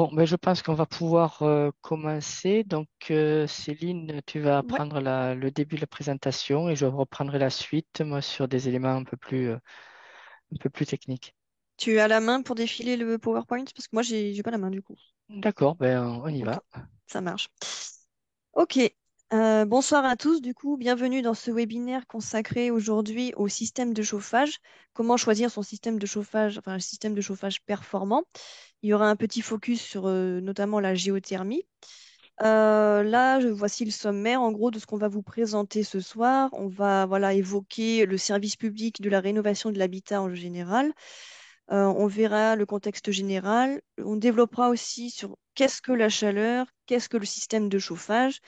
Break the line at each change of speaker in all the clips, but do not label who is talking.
Bon, ben, je pense qu'on va pouvoir commencer. Donc, Céline, tu vas
Ouais.
prendre le début de la présentation et je reprendrai la suite, moi, sur des éléments un peu plus techniques.
Tu as la main pour défiler le PowerPoint? Parce que moi, j'ai pas la main du coup.
D'accord, ben, on y
Ok,
va.
ça marche. Ok. Bonsoir à tous. Du coup, bienvenue dans ce webinaire consacré aujourd'hui au système de chauffage. Comment choisir son système de chauffage, enfin un système de chauffage performant. Il y aura un petit focus sur notamment la géothermie. Voici le sommaire en gros de ce qu'on va vous présenter ce soir. On va voilà évoquer le service public de la rénovation de l'habitat en général. On verra le contexte général. On développera aussi sur qu'est-ce que la chaleur, qu'est-ce que le système de chauffage,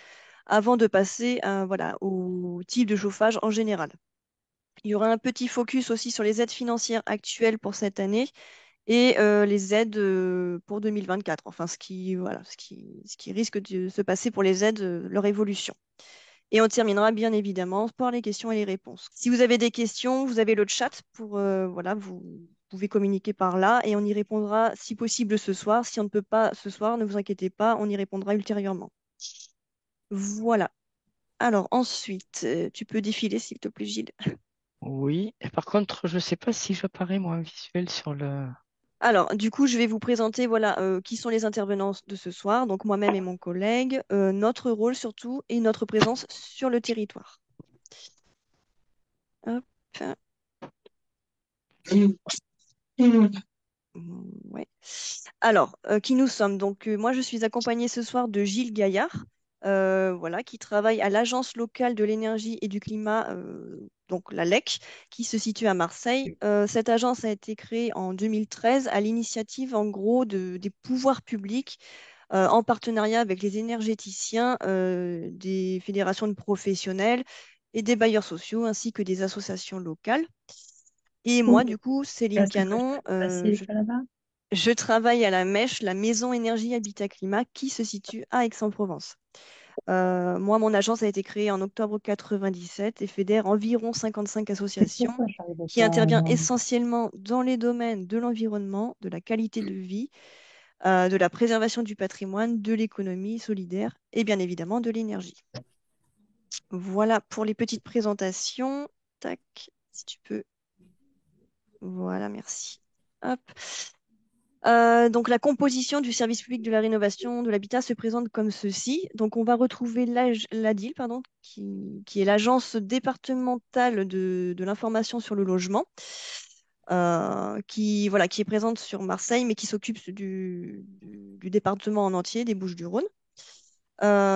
avant de passer voilà, au type de chauffage en général. Il y aura un petit focus aussi sur les aides financières actuelles pour cette année et les aides pour 2024. Enfin, voilà, ce qui risque de se passer pour les aides, leur évolution. Et on terminera bien évidemment par les questions et les réponses. Si vous avez des questions, vous avez le chat pour voilà, vous pouvez communiquer par là et on y répondra si possible ce soir. Si on ne peut pas ce soir, ne vous inquiétez pas, on y répondra ultérieurement. Voilà. Alors ensuite, tu peux défiler s'il te plaît, Gilles.
Oui. Et par contre, je ne sais pas si j'apparais, moi, en visuel sur le...
Alors, du coup, je vais vous présenter voilà, qui sont les intervenants de ce soir, donc moi-même et mon collègue, notre rôle surtout et notre présence sur le territoire. Hop. Ouais. Alors, qui nous sommes? Donc, moi, je suis accompagnée ce soir de Gilles Gaillard, voilà, qui travaille à l'Agence locale de l'énergie et du climat, donc la LEC, qui se situe à Marseille. Cette agence a été créée en 2013 à l'initiative, en gros, des pouvoirs publics, en partenariat avec les énergéticiens, des fédérations de professionnels et des bailleurs sociaux, ainsi que des associations locales. Et moi, du coup, Céline
Est-ce que je
Canon,
peux passer là-bas?
je travaille à la Mèche, la Maison Énergie Habitat Climat, qui se situe à Aix-en-Provence. Moi, mon agence a été créée en octobre 97 et fédère environ 55
C'est
associations
pourquoi je n'arrivais
qui
pas à
intervient
joindre.
essentiellement dans les domaines de l'environnement, de la qualité de vie, de la préservation du patrimoine, de l'économie solidaire et bien évidemment de l'énergie. Voilà pour les petites présentations. Tac, si tu peux. Voilà, merci. Hop. Donc la composition du service public de la rénovation de l'habitat se présente comme ceci. Donc on va retrouver l'ADIL, pardon, qui est l'agence départementale de l'information sur le logement, voilà, qui est présente sur Marseille, mais qui s'occupe du département en entier, des Bouches-du-Rhône,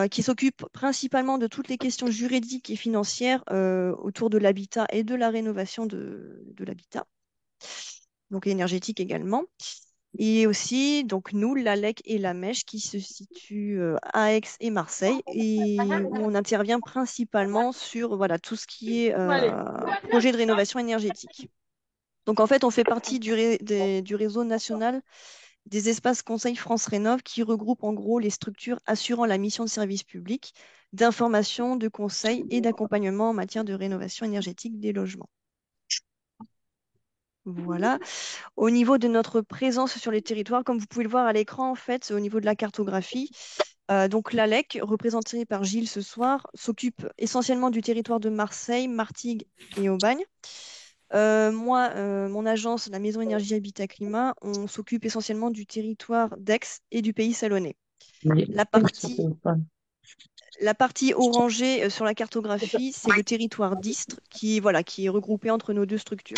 qui s'occupe principalement de toutes les questions juridiques et financières autour de l'habitat et de la rénovation de l'habitat, donc énergétique également. Et aussi, donc nous, l'ALEC et la Mèche qui se situent à Aix et Marseille et où on intervient principalement sur voilà, tout ce qui est projet de rénovation énergétique. Donc en fait, on fait partie du réseau national des espaces conseils France Rénov qui regroupe en gros les structures assurant la mission de service public, d'information, de conseil et d'accompagnement en matière de rénovation énergétique des logements. Voilà. Au niveau de notre présence sur les territoires, comme vous pouvez le voir à l'écran, en fait, au niveau de la cartographie, donc l'ALEC, représentée par Gilles ce soir, s'occupe essentiellement du territoire de Marseille, Martigues et Aubagne. Moi, mon agence, la Maison Énergie Habitat Climat, on s'occupe essentiellement du territoire d'Aix et du Pays Salonnais.
Mais
La
c'est sur
partie,
téléphone.
la partie orangée sur la cartographie, c'est le territoire d'Istres voilà, qui est regroupé entre nos deux structures.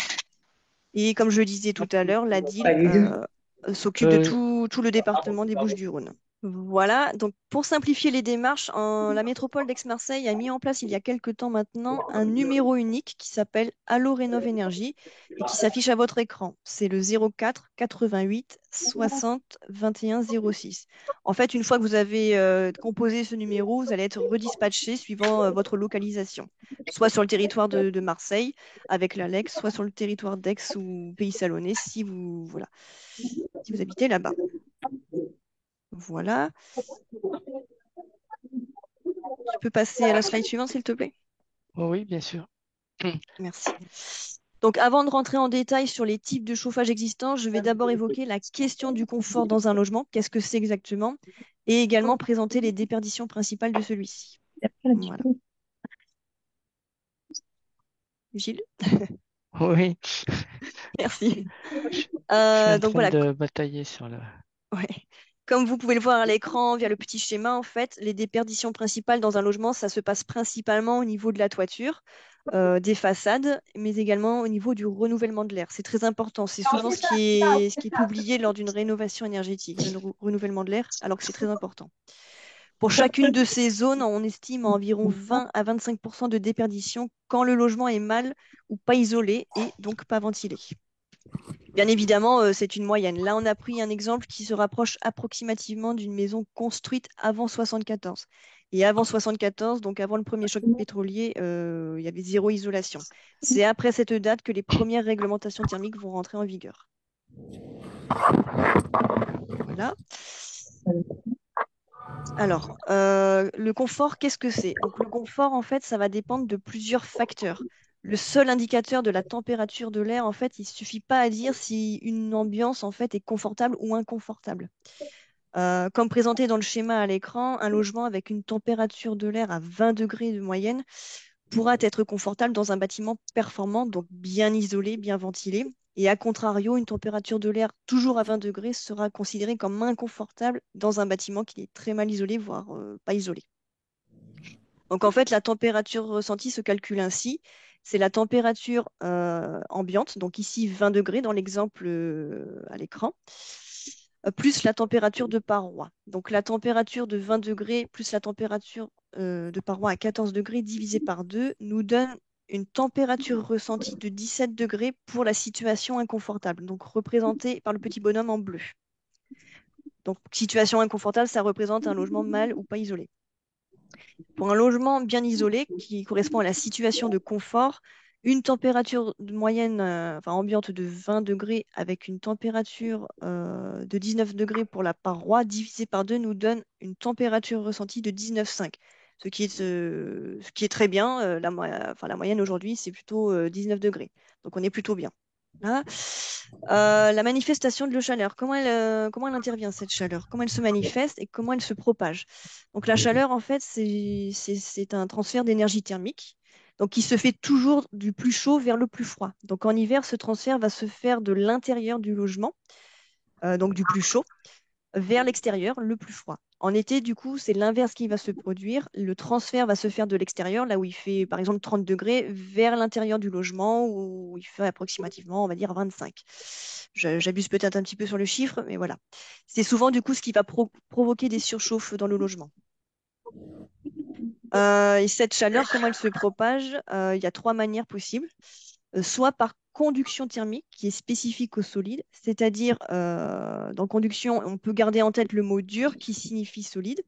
Et comme je le disais tout à l'heure, la
Pas
DIL
les deux.
s'occupe de
Euh,
tout le département des Bouches-du-Rhône. Voilà, donc pour simplifier les démarches, la métropole d'Aix-Marseille a mis en place il y a quelque temps maintenant un numéro unique qui s'appelle Allo Rénov Énergie et qui s'affiche à votre écran. C'est le 04 88 60 21 06. En fait, une fois que vous avez composé ce numéro, vous allez être redispatché suivant votre localisation, soit sur le territoire de Marseille avec l'Alex, soit sur le territoire d'Aix ou Pays Salonnais voilà, si vous habitez là-bas. Voilà. Tu peux passer à la slide suivante, s'il te plaît?
oui, bien sûr.
Merci. Donc, avant de rentrer en détail sur les types de chauffage existants, je vais d'abord évoquer la question du confort dans un logement. Qu'est-ce que c'est exactement? Et également présenter les déperditions principales de celui-ci. Voilà. Gilles,
Oui,
merci.
je suis en
Donc
train
voilà,
de batailler sur le...
ouais. Comme vous pouvez le voir à l'écran via le petit schéma, en fait, les déperditions principales dans un logement, ça se passe principalement au niveau de la toiture, des façades, mais également au niveau du renouvellement de l'air. C'est très important. C'est souvent ce qui est oublié lors d'une rénovation énergétique, le renouvellement de l'air, alors que c'est très important. Pour chacune de ces zones, on estime à environ 20 à 25% de déperdition quand le logement est mal ou pas isolé et donc pas ventilé. Bien évidemment, c'est une moyenne. Là, on a pris un exemple qui se rapproche approximativement d'une maison construite avant 74. Et avant 74, donc avant le premier choc pétrolier, il y avait zéro isolation. C'est après cette date que les premières réglementations thermiques vont rentrer en vigueur. Voilà. Alors, le confort, qu'est-ce que c'est? Donc, le confort, en fait, ça va dépendre de plusieurs facteurs. Le seul indicateur de la température de l'air, en fait, il suffit pas à dire si une ambiance, en fait, est confortable ou inconfortable. Comme présenté dans le schéma à l'écran, un logement avec une température de l'air à 20 degrés de moyenne pourra être confortable dans un bâtiment performant, donc bien isolé, bien ventilé. Et à contrario, une température de l'air toujours à 20 degrés sera considérée comme inconfortable dans un bâtiment qui est très mal isolé, voire pas isolé. Donc en fait, la température ressentie se calcule ainsi. C'est la température ambiante, donc ici 20 degrés dans l'exemple à l'écran, plus la température de paroi. Donc la température de 20 degrés plus la température de paroi à 14 degrés divisé par 2 nous donne une température ressentie de 17 degrés pour la situation inconfortable, donc représentée par le petit bonhomme en bleu. Donc situation inconfortable, ça représente un logement mal ou pas isolé. Pour un logement bien isolé qui correspond à la situation de confort, une température moyenne, enfin ambiante de 20 degrés avec une température de 19 degrés pour la paroi divisé par 2 nous donne une température ressentie de 19,5. Ce qui est très bien. Enfin, la moyenne aujourd'hui, c'est plutôt 19 degrés. Donc on est plutôt bien. Là. La manifestation de l'eau chaleur, comment elle intervient, cette chaleur? Comment elle se manifeste et comment elle se propage? Donc la chaleur, en fait, c'est un transfert d'énergie thermique, donc qui se fait toujours du plus chaud vers le plus froid. Donc en hiver, ce transfert va se faire de l'intérieur du logement, donc du plus chaud, vers l'extérieur, le plus froid. En été, du coup, c'est l'inverse qui va se produire. Le transfert va se faire de l'extérieur, là où il fait par exemple 30 degrés, vers l'intérieur du logement, où il fait approximativement, on va dire, 25. J'abuse peut-être un petit peu sur le chiffre, mais voilà. C'est souvent du coup ce qui va provoquer des surchauffes dans le logement. Et cette chaleur, comment elle se propage? Il y a trois manières possibles. Soit par conduction thermique, qui est spécifique au solide, c'est-à-dire dans conduction, on peut garder en tête le mot dur qui signifie solide,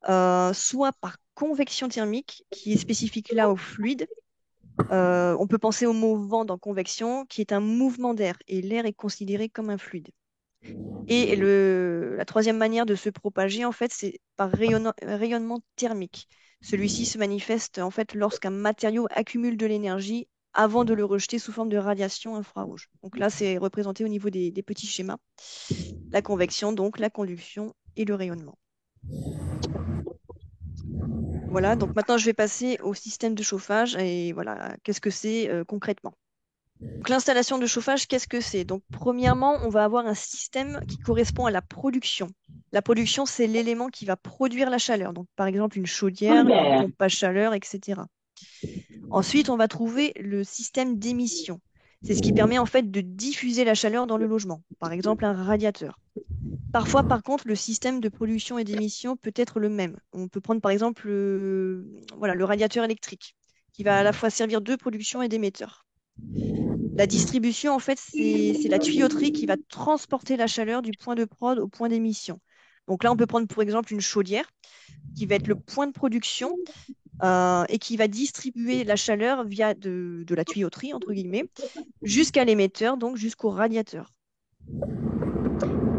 soit par convection thermique, qui est spécifique là au fluide. On peut penser au mot vent dans convection, qui est un mouvement d'air, et l'air est considéré comme un fluide. Et la troisième manière de se propager, en fait, c'est par rayonnement thermique. Celui-ci se manifeste en fait lorsqu'un matériau accumule de l'énergie avant de le rejeter sous forme de radiation infrarouge. Donc là, c'est représenté au niveau des petits schémas. La convection, donc la conduction et le rayonnement. Voilà, donc maintenant je vais passer au système de chauffage et voilà, qu'est-ce que c'est concrètement. Donc, l'installation de chauffage, qu'est-ce que c'est? Donc, premièrement, on va avoir un système qui correspond à la production. La production, c'est l'élément qui va produire la chaleur. Donc, par exemple, une chaudière, une pompe à chaleur, etc. Ensuite, on va trouver le système d'émission. C'est ce qui permet en fait de diffuser la chaleur dans le logement. Par exemple, un radiateur. Parfois, par contre, le système de production et d'émission peut être le même. On peut prendre par exemple voilà, le radiateur électrique, qui va à la fois servir de production et d'émetteur. La distribution, en fait, c'est la tuyauterie qui va transporter la chaleur du point de prod au point d'émission. Donc là, on peut prendre pour exemple une chaudière qui va être le point de production et qui va distribuer la chaleur via de la tuyauterie, entre guillemets, jusqu'à l'émetteur, donc jusqu'au radiateur.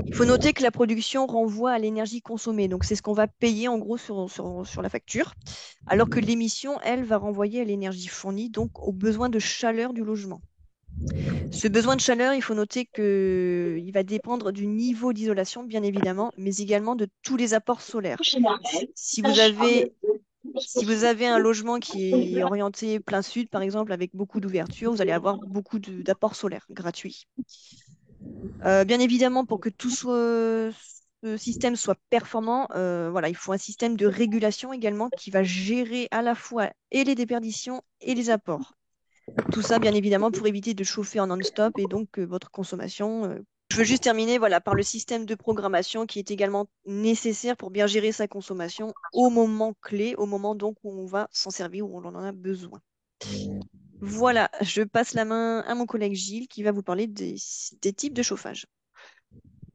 Il faut noter que la production renvoie à l'énergie consommée, donc c'est ce qu'on va payer en gros sur la facture, alors que l'émission, elle, va renvoyer à l'énergie fournie, donc aux besoins de chaleur du logement. Ce besoin de chaleur, il faut noter qu'il va dépendre du niveau d'isolation, bien évidemment, mais également de tous les apports solaires. Si vous avez, si vous avez un logement qui est orienté plein sud, par exemple, avec beaucoup d'ouverture, vous allez avoir beaucoup d'apports solaires gratuits. Bien évidemment, pour que ce système soit performant, voilà, il faut un système de régulation également qui va gérer à la fois et les déperditions et les apports. Tout ça, bien évidemment, pour éviter de chauffer en non-stop et donc votre consommation. Je veux juste terminer, voilà, par le système de programmation qui est également nécessaire pour bien gérer sa consommation au moment clé, au moment donc où on va s'en servir, où on en a besoin. Voilà, je passe la main à mon collègue Gilles qui va vous parler des types de chauffage.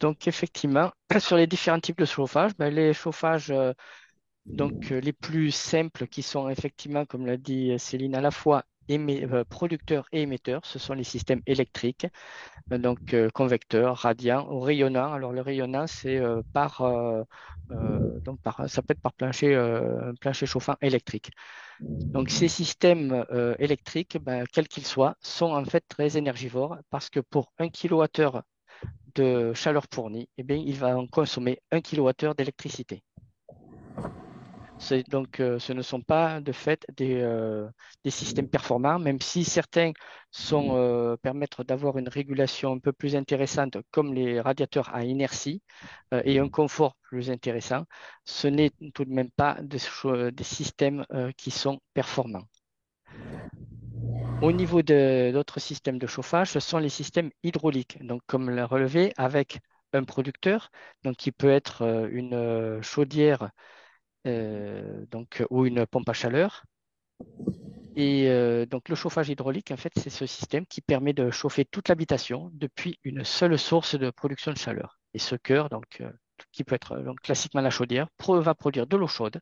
Donc effectivement, sur les différents types de chauffage, ben, les chauffages les plus simples qui sont effectivement, comme l'a dit Céline, à la fois producteurs et émetteurs, ce sont les systèmes électriques, convecteurs, radiants ou rayonnants. Alors le rayonnant, c'est ça peut être par un plancher chauffant électrique. Donc ces systèmes électriques, ben, quels qu'ils soient, sont en fait très énergivores parce que pour 1 kWh de chaleur fournie, eh bien, il va en consommer 1 kWh d'électricité. Ce ne sont pas de fait des systèmes performants, même si certains permettent d'avoir une régulation un peu plus intéressante, comme les radiateurs à inertie, et un confort plus intéressant. Ce n'est tout de même pas des systèmes qui sont performants. Au niveau d'autres systèmes de chauffage, ce sont les systèmes hydrauliques. Donc, comme l'a relevé, avec un producteur, donc qui peut être une chaudière ou une pompe à chaleur. Et donc, le chauffage hydraulique, en fait, c'est ce système qui permet de chauffer toute l'habitation depuis une seule source de production de chaleur. Et ce cœur, qui peut être classiquement la chaudière, va produire de l'eau chaude.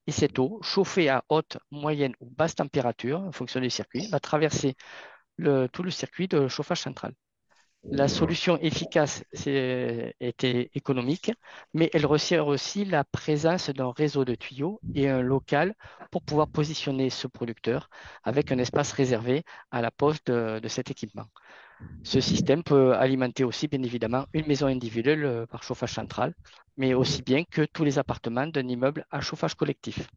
Et cette eau, chauffée à haute, moyenne ou basse température, en fonction du circuit, va traverser tout le circuit de chauffage central. La solution efficace était économique, mais elle requiert aussi la présence d'un réseau de tuyaux et un local pour pouvoir positionner ce producteur avec un espace réservé à la pose de cet équipement. Ce système peut alimenter aussi, bien évidemment, une maison individuelle par chauffage central, mais aussi bien que tous les appartements d'un immeuble à chauffage collectif.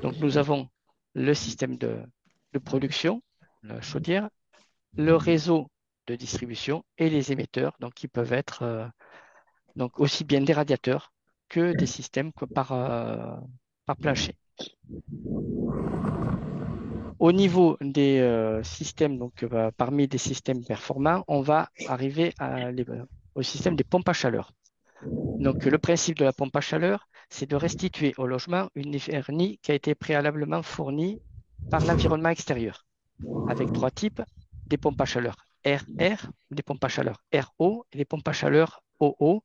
Donc, nous avons le système de production, la chaudière, le réseau de distribution et les émetteurs, donc qui peuvent être aussi bien des radiateurs que des systèmes par plancher. Au niveau des systèmes, parmi des systèmes performants, on va arriver au système des pompes à chaleur. Donc, le principe de la pompe à chaleur, c'est de restituer au logement une énergie qui a été préalablement fournie par l'environnement extérieur, avec trois types, des pompes à chaleur RR, des pompes à chaleur RO et des pompes à chaleur OO.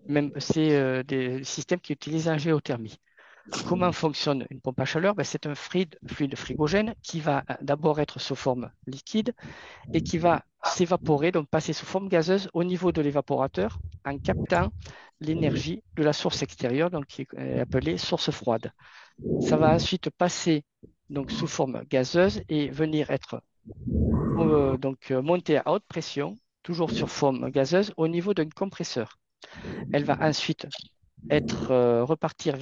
Même, c'est des systèmes qui utilisent un géothermie. Comment fonctionne une pompe à chaleur? Ben, c'est un fluide frigogène qui va d'abord être sous forme liquide et qui va s'évaporer, donc passer sous forme gazeuse au niveau de l'évaporateur en captant l'énergie de la source extérieure, donc qui est appelée source froide. Ça va ensuite passer donc sous forme gazeuse et venir être montée à haute pression, toujours sur forme gazeuse, au niveau d'un compresseur. Elle va ensuite repartir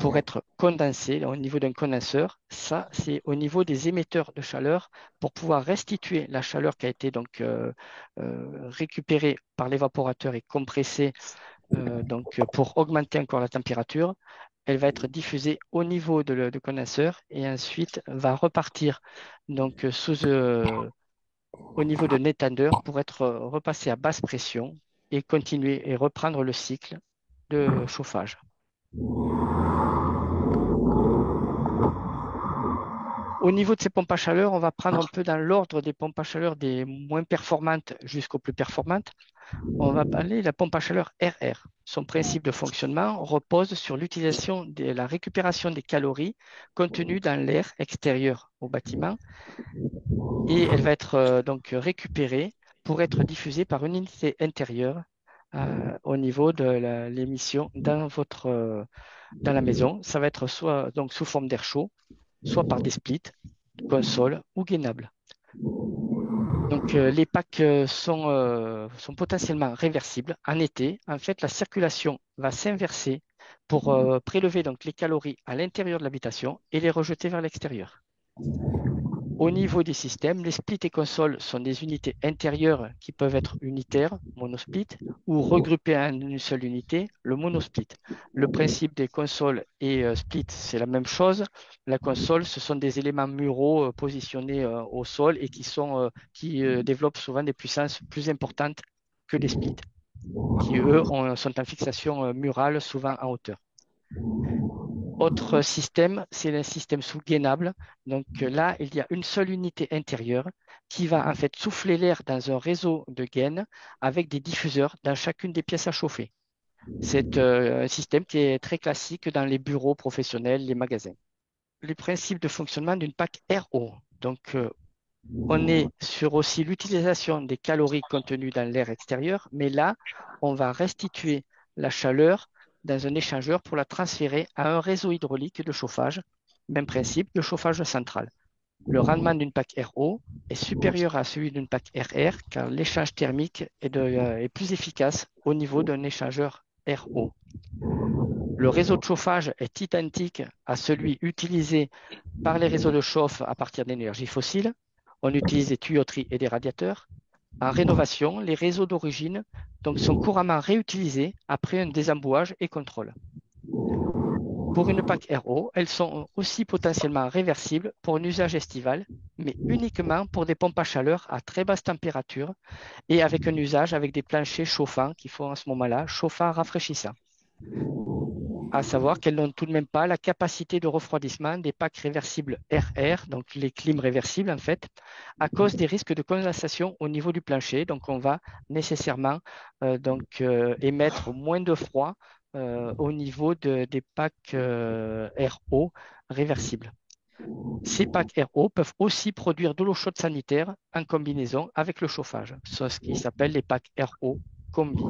pour être condensée là, au niveau d'un condenseur. Ça, c'est au niveau des émetteurs de chaleur pour pouvoir restituer la chaleur qui a été récupérée par l'évaporateur et compressée pour augmenter encore la température. Elle va être diffusée au niveau de condenseur et ensuite va repartir donc au niveau de l'étendeur pour être repassée à basse pression et continuer et reprendre le cycle de chauffage. Au niveau de ces pompes à chaleur, on va prendre un peu dans l'ordre des pompes à chaleur des moins performantes jusqu'aux plus performantes. On va parler de la pompe à chaleur RR. Son principe de fonctionnement repose sur l'utilisation de la récupération des calories contenues dans l'air extérieur au bâtiment et elle va être récupérée pour être diffusée par une unité intérieure au niveau de l'émission dans la maison. Ça va être soit donc sous forme d'air chaud, soit par des splits, console ou gainable. Donc, les packs sont potentiellement réversibles. En été, en fait, la circulation va s'inverser pour prélever donc, les calories à l'intérieur de l'habitation et les rejeter vers l'extérieur. Au niveau des systèmes, les splits et consoles sont des unités intérieures qui peuvent être unitaires, monosplit, ou regroupées en une seule unité, le monosplit. Le principe des consoles et splits, c'est la même chose. La console, ce sont des éléments muraux positionnés au sol et qui développent souvent des puissances plus importantes que les splits, qui eux sont en fixation murale, souvent en hauteur. Autre système, c'est le système sous gainable. Donc là, il y a une seule unité intérieure qui va en fait souffler l'air dans un réseau de gaines avec des diffuseurs dans chacune des pièces à chauffer. C'est un système qui est très classique dans les bureaux professionnels, les magasins. Les principes de fonctionnement d'une PAC RO. Donc, on est sur aussi l'utilisation des calories contenues dans l'air extérieur, mais là, on va restituer la chaleur dans un échangeur pour la transférer à un réseau hydraulique de chauffage. Même principe de chauffage central. Le rendement d'une PAC RO est supérieur à celui d'une PAC RR car l'échange thermique est plus efficace au niveau d'un échangeur RO. Le réseau de chauffage est identique à celui utilisé par les réseaux de chauffe à partir d'énergie fossile. On utilise des tuyauteries et des radiateurs. En rénovation, les réseaux d'origine sont couramment réutilisés après un désembouage et contrôle. Pour une PAC RO, elles sont aussi potentiellement réversibles pour un usage estival, mais uniquement pour des pompes à chaleur à très basse température et avec un usage avec des planchers chauffants qui font à ce moment-là chauffant-rafraîchissant. À savoir qu'elles n'ont tout de même pas la capacité de refroidissement des packs réversibles RR, donc les clims réversibles en fait, à cause des risques de condensation au niveau du plancher. Donc on va nécessairement émettre moins de froid au niveau des packs RO réversibles. Ces packs RO peuvent aussi produire de l'eau chaude sanitaire en combinaison avec le chauffage, c'est ce qui s'appelle les packs RO combi.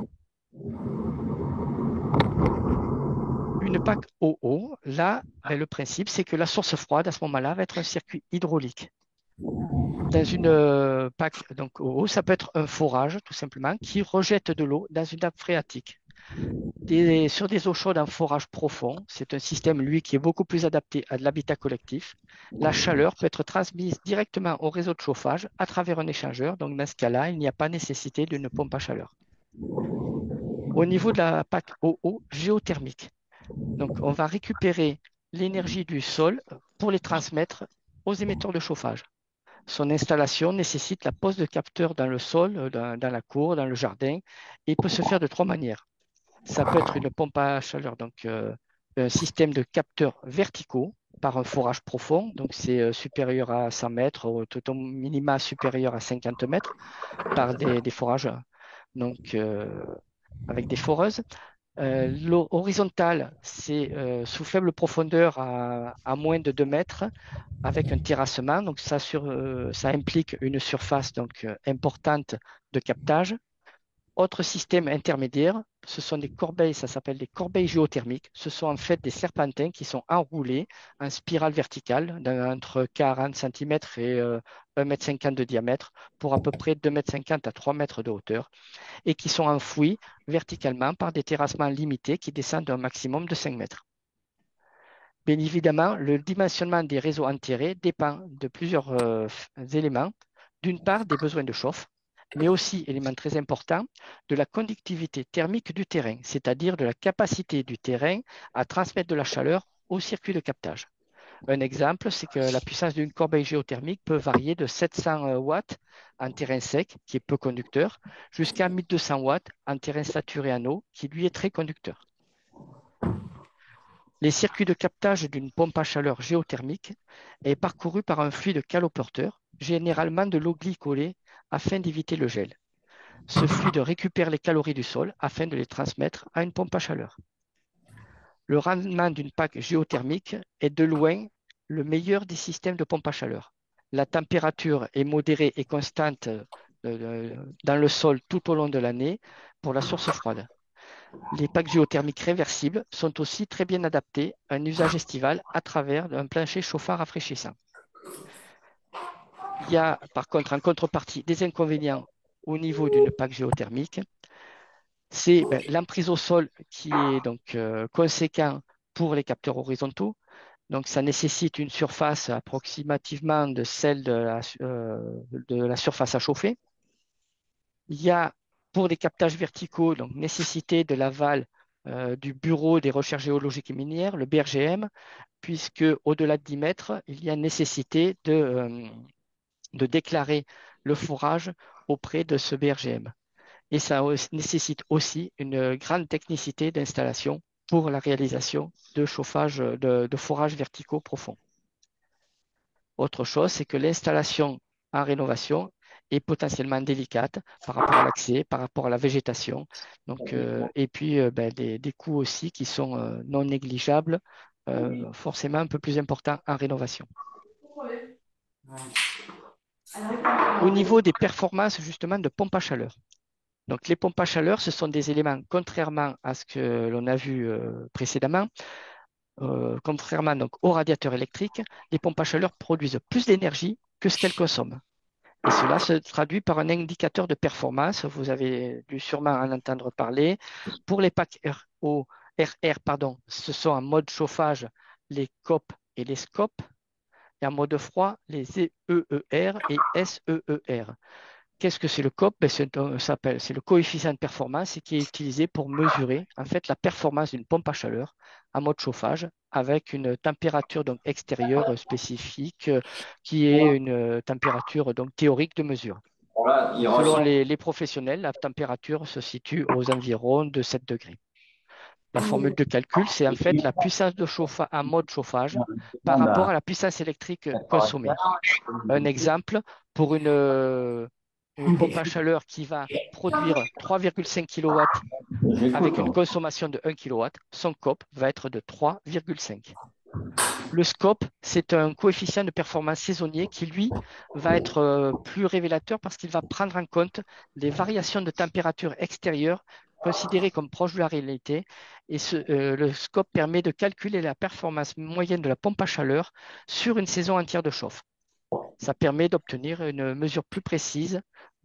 Une PAC OO, là, le principe, c'est que la source froide, à ce moment-là, va être un circuit hydraulique. Dans une PAC donc OO, ça peut être un forage, tout simplement, qui rejette de l'eau dans une nappe phréatique. Sur des eaux chaudes en forage profond, c'est un système, lui, qui est beaucoup plus adapté à de l'habitat collectif. La chaleur peut être transmise directement au réseau de chauffage à travers un échangeur. Donc, dans ce cas-là, il n'y a pas nécessité d'une pompe à chaleur. Au niveau de la PAC OO géothermique, donc, on va récupérer l'énergie du sol pour les transmettre aux émetteurs de chauffage. Son installation nécessite la pose de capteurs dans le sol, dans la cour, dans le jardin, et peut se faire de trois manières. Ça peut être une pompe à chaleur, donc un système de capteurs verticaux par un forage profond, donc c'est supérieur à 100 mètres, au minima supérieur à 50 mètres, par des forages, donc avec des foreuses. L'eau horizontale, c'est sous faible profondeur à moins de 2 mètres avec un terrassement. Donc, ça implique une surface importante de captage. Autre système intermédiaire, ce sont des corbeilles, ça s'appelle des corbeilles géothermiques. Ce sont en fait des serpentins qui sont enroulés en spirale verticale entre 40 cm et 1,50 m de diamètre pour à peu près 2,50 m à 3 mètres de hauteur et qui sont enfouis verticalement par des terrassements limités qui descendent d'un maximum de 5 mètres. Bien évidemment, le dimensionnement des réseaux enterrés dépend de plusieurs éléments. D'une part, des besoins de chauffe, mais aussi, élément très important, de la conductivité thermique du terrain, c'est-à-dire de la capacité du terrain à transmettre de la chaleur au circuit de captage. Un exemple, c'est que la puissance d'une corbeille géothermique peut varier de 700 watts en terrain sec, qui est peu conducteur, jusqu'à 1200 watts en terrain saturé en eau, qui lui est très conducteur. Les circuits de captage d'une pompe à chaleur géothermique est parcouru par un fluide caloporteur, généralement de l'eau glycolée, afin d'éviter le gel. Ce fluide récupère les calories du sol afin de les transmettre à une pompe à chaleur. Le rendement d'une PAC géothermique est de loin le meilleur des systèmes de pompe à chaleur. La température est modérée et constante dans le sol tout au long de l'année pour la source froide. Les packs géothermiques réversibles sont aussi très bien adaptés à un usage estival à travers un plancher chauffant rafraîchissant. Il y a par contre en contrepartie des inconvénients au niveau d'une PAC géothermique. C'est l'emprise au sol qui est donc conséquent pour les capteurs horizontaux. Donc, ça nécessite une surface approximativement de celle de la surface à chauffer. Il y a pour les captages verticaux, donc nécessité de l'aval du Bureau des recherches géologiques et minières, le BRGM, puisque au-delà de 10 mètres, il y a nécessité de déclarer le forage auprès de ce BRGM. Et ça nécessite aussi une grande technicité d'installation pour la réalisation de chauffage, de forages verticaux profonds. Autre chose, c'est que l'installation en rénovation est potentiellement délicate par rapport à l'accès, par rapport à la végétation. Donc, et puis, des coûts aussi qui sont non négligeables, forcément un peu plus importants en rénovation. Au niveau des performances justement de pompe à chaleur. Donc, les pompes à chaleur, ce sont des éléments, contrairement à ce que l'on a vu précédemment, contrairement donc, aux radiateurs électriques, les pompes à chaleur produisent plus d'énergie que ce qu'elles consomment. Et cela se traduit par un indicateur de performance. Vous avez dû sûrement en entendre parler. Pour les packs RR, pardon, ce sont en mode chauffage les COP et les SCOP, et en mode froid les EER et SEER. Qu'est-ce que c'est le COP? C'est le coefficient de performance et qui est utilisé pour mesurer en fait la performance d'une pompe à chaleur en mode chauffage avec une température donc extérieure spécifique qui est une température donc théorique de mesure. Selon les professionnels, la température se situe aux environs de 7 degrés. La formule de calcul, c'est en fait la puissance de chauffage en mode chauffage par rapport à la puissance électrique consommée. Un exemple, pour une pompe à chaleur qui va produire 3,5 kW avec une consommation de 1 kW, son COP va être de 3,5. Le SCOP, c'est un coefficient de performance saisonnier qui, lui, va être plus révélateur parce qu'il va prendre en compte les variations de température extérieure considérées comme proches de la réalité. Et le SCOP permet de calculer la performance moyenne de la pompe à chaleur sur une saison entière de chauffe. Ça permet d'obtenir une mesure plus précise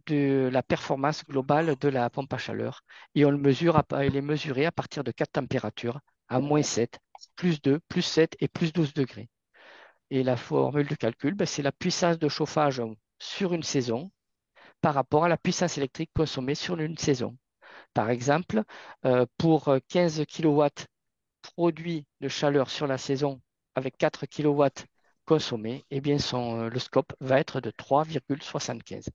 de la performance globale de la pompe à chaleur. Et il est mesuré à partir de 4 températures, à -7, +2, +7 et +12 degrés. Et la formule de calcul, c'est la puissance de chauffage sur une saison par rapport à la puissance électrique consommée sur une saison. Par exemple, pour 15 kW produit de chaleur sur la saison avec 4 kW consommés, eh bien le scope va être de 3,75.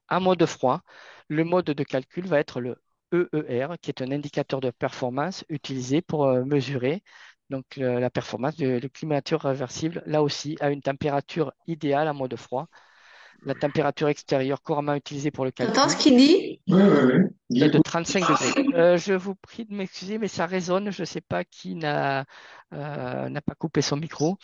En mode froid, le mode de calcul va être le EER, qui est un indicateur de performance utilisé pour mesurer donc, la performance du climature réversible, là aussi à une température idéale en mode froid. La température extérieure couramment utilisée pour le
T'entends ce
calcul
qu'il dit? Oui, oui,
est
oui.
de 35 degrés. Je vous prie de m'excuser, mais ça résonne. Je ne sais pas qui n'a pas coupé son micro.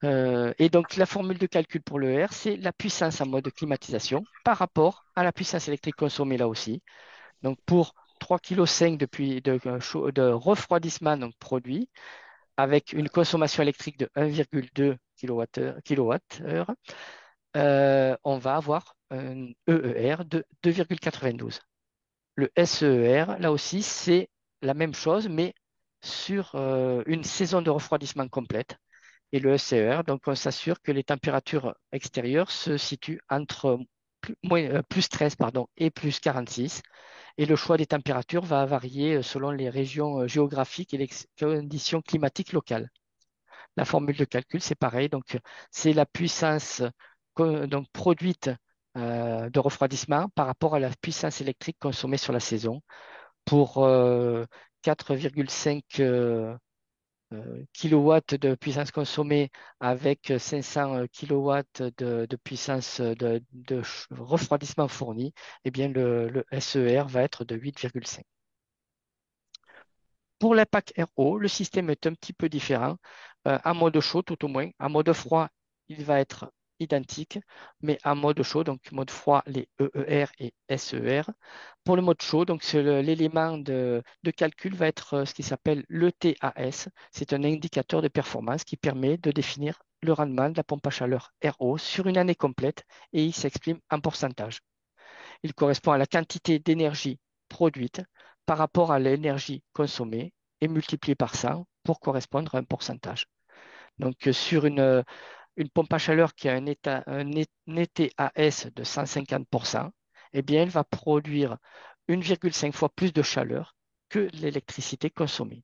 Et donc, la formule de calcul pour le R, c'est la puissance en mode climatisation par rapport à la puissance électrique consommée là aussi. Donc, pour 3,5 kg de refroidissement donc, produit avec une consommation électrique de 1,2 kWh, on va avoir un EER de 2,92. Le SEER, là aussi, c'est la même chose, mais sur une saison de refroidissement complète. Et le SEER, donc on s'assure que les températures extérieures se situent entre plus 13 pardon, et plus 46. Et le choix des températures va varier selon les régions géographiques et les conditions climatiques locales. La formule de calcul, c'est pareil. Donc, c'est la puissance donc, produite de refroidissement par rapport à la puissance électrique consommée sur la saison. Pour 4,5 kilowatts de puissance consommée avec 500 kilowatts de puissance de refroidissement fourni, eh bien le SER va être de 8,5. Pour la PAC RO, le système est un petit peu différent. En mode chaud, tout au moins. En mode froid, il va être identique, mais en mode chaud, donc mode froid, les EER et SER. Pour le mode chaud, donc l'élément de calcul va être ce qui s'appelle l'ETAS. C'est un indicateur de performance qui permet de définir le rendement de la pompe à chaleur RO sur une année complète et il s'exprime en pourcentage. Il correspond à la quantité d'énergie produite par rapport à l'énergie consommée et multiplié par 100 pour correspondre à un pourcentage. Donc, sur une pompe à chaleur qui a un ETAS de 150%, eh bien, elle va produire 1,5 fois plus de chaleur que l'électricité consommée.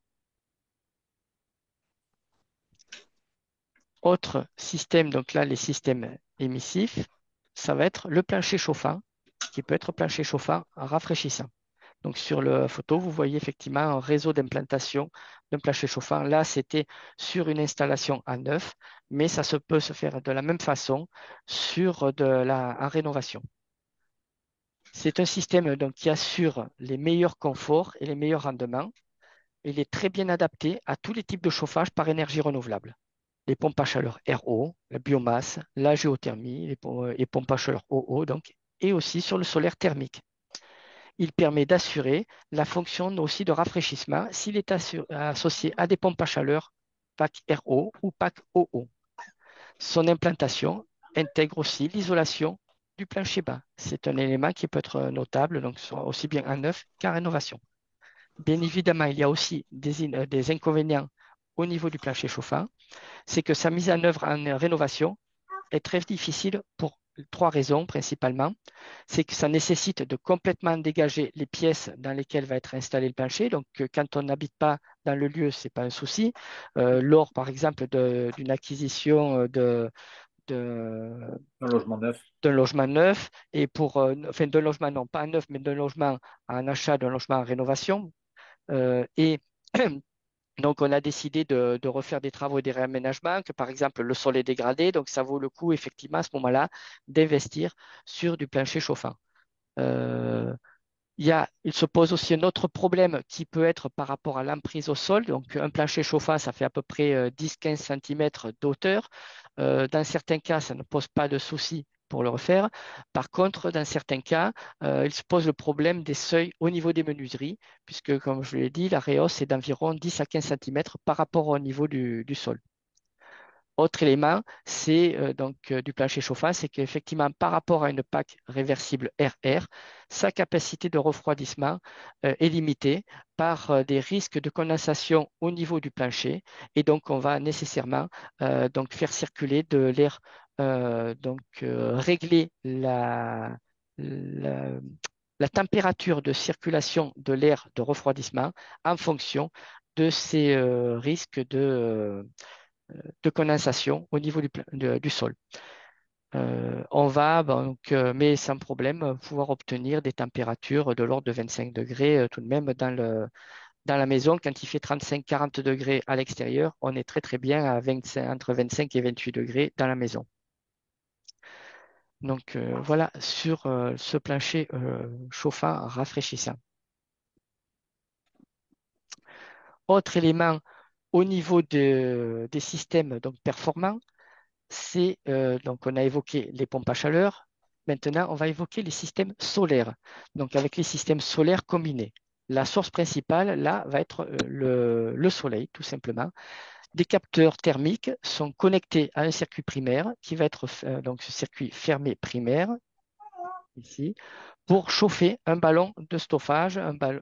Autre système, donc là, les systèmes émissifs, ça va être le plancher chauffant, qui peut être plancher chauffant rafraîchissant. Donc sur la photo, vous voyez effectivement un réseau d'implantation d'un plancher chauffant. Là, c'était sur une installation à neuf, mais ça peut se faire de la même façon en rénovation. C'est un système donc, qui assure les meilleurs conforts et les meilleurs rendements. Il est très bien adapté à tous les types de chauffage par énergie renouvelable. Les pompes à chaleur RO, la biomasse, la géothermie, les pompes à chaleur OO, donc, et aussi sur le solaire thermique. Il permet d'assurer la fonction aussi de rafraîchissement s'il est associé à des pompes à chaleur PAC RO ou PAC OO. Son implantation intègre aussi l'isolation du plancher bas. C'est un élément qui peut être notable, donc aussi bien en neuf qu'en rénovation. Bien évidemment, il y a aussi des inconvénients au niveau du plancher chauffant. C'est que sa mise en œuvre en rénovation est très difficile pour trois raisons principalement. C'est que ça nécessite de complètement dégager les pièces dans lesquelles va être installé le plancher. Donc, quand on n'habite pas dans le lieu, ce n'est pas un souci. Lors, par exemple, d'une acquisition de-
Un logement neuf.
d'un logement neuf et enfin, d'un logement, non pas neuf, mais d'un logement en achat, d'un logement en rénovation. Et donc, on a décidé de refaire des travaux et des réaménagements, que par exemple, le sol est dégradé. Donc, ça vaut le coup, effectivement, à ce moment-là, d'investir sur du plancher chauffant. Euh, il se pose aussi un autre problème qui peut être par rapport à l'emprise au sol. Donc, un plancher chauffant, ça fait à peu près 10-15 cm d'auteur. Dans certains cas, ça ne pose pas de souci pour le refaire. Par contre, dans certains cas, il se pose le problème des seuils au niveau des menuiseries, puisque, comme je l'ai dit, la réhausse est d'environ 10 à 15 cm par rapport au niveau du sol. Autre élément, c'est du plancher chauffant, c'est qu'effectivement, par rapport à une PAC réversible RR, sa capacité de refroidissement est limitée par des risques de condensation au niveau du plancher. Et donc, on va nécessairement faire circuler de l'air, régler la, la température de circulation de l'air de refroidissement en fonction de ces risques de condensation au niveau du sol. On va, donc, mais sans problème, pouvoir obtenir des températures de l'ordre de 25 degrés tout de même dans la maison. Quand il fait 35-40 degrés à l'extérieur, on est très très bien à entre 25 et 28 degrés dans la maison. Donc voilà sur ce plancher chauffant rafraîchissant. Autre élément au niveau des systèmes donc, performants, donc on a évoqué les pompes à chaleur. Maintenant, on va évoquer les systèmes solaires. Donc, avec les systèmes solaires combinés. La source principale, là, va être le soleil, tout simplement. Des capteurs thermiques sont connectés à un circuit primaire qui va être donc ce circuit fermé primaire, ici, pour chauffer un ballon de chauffage, un ballon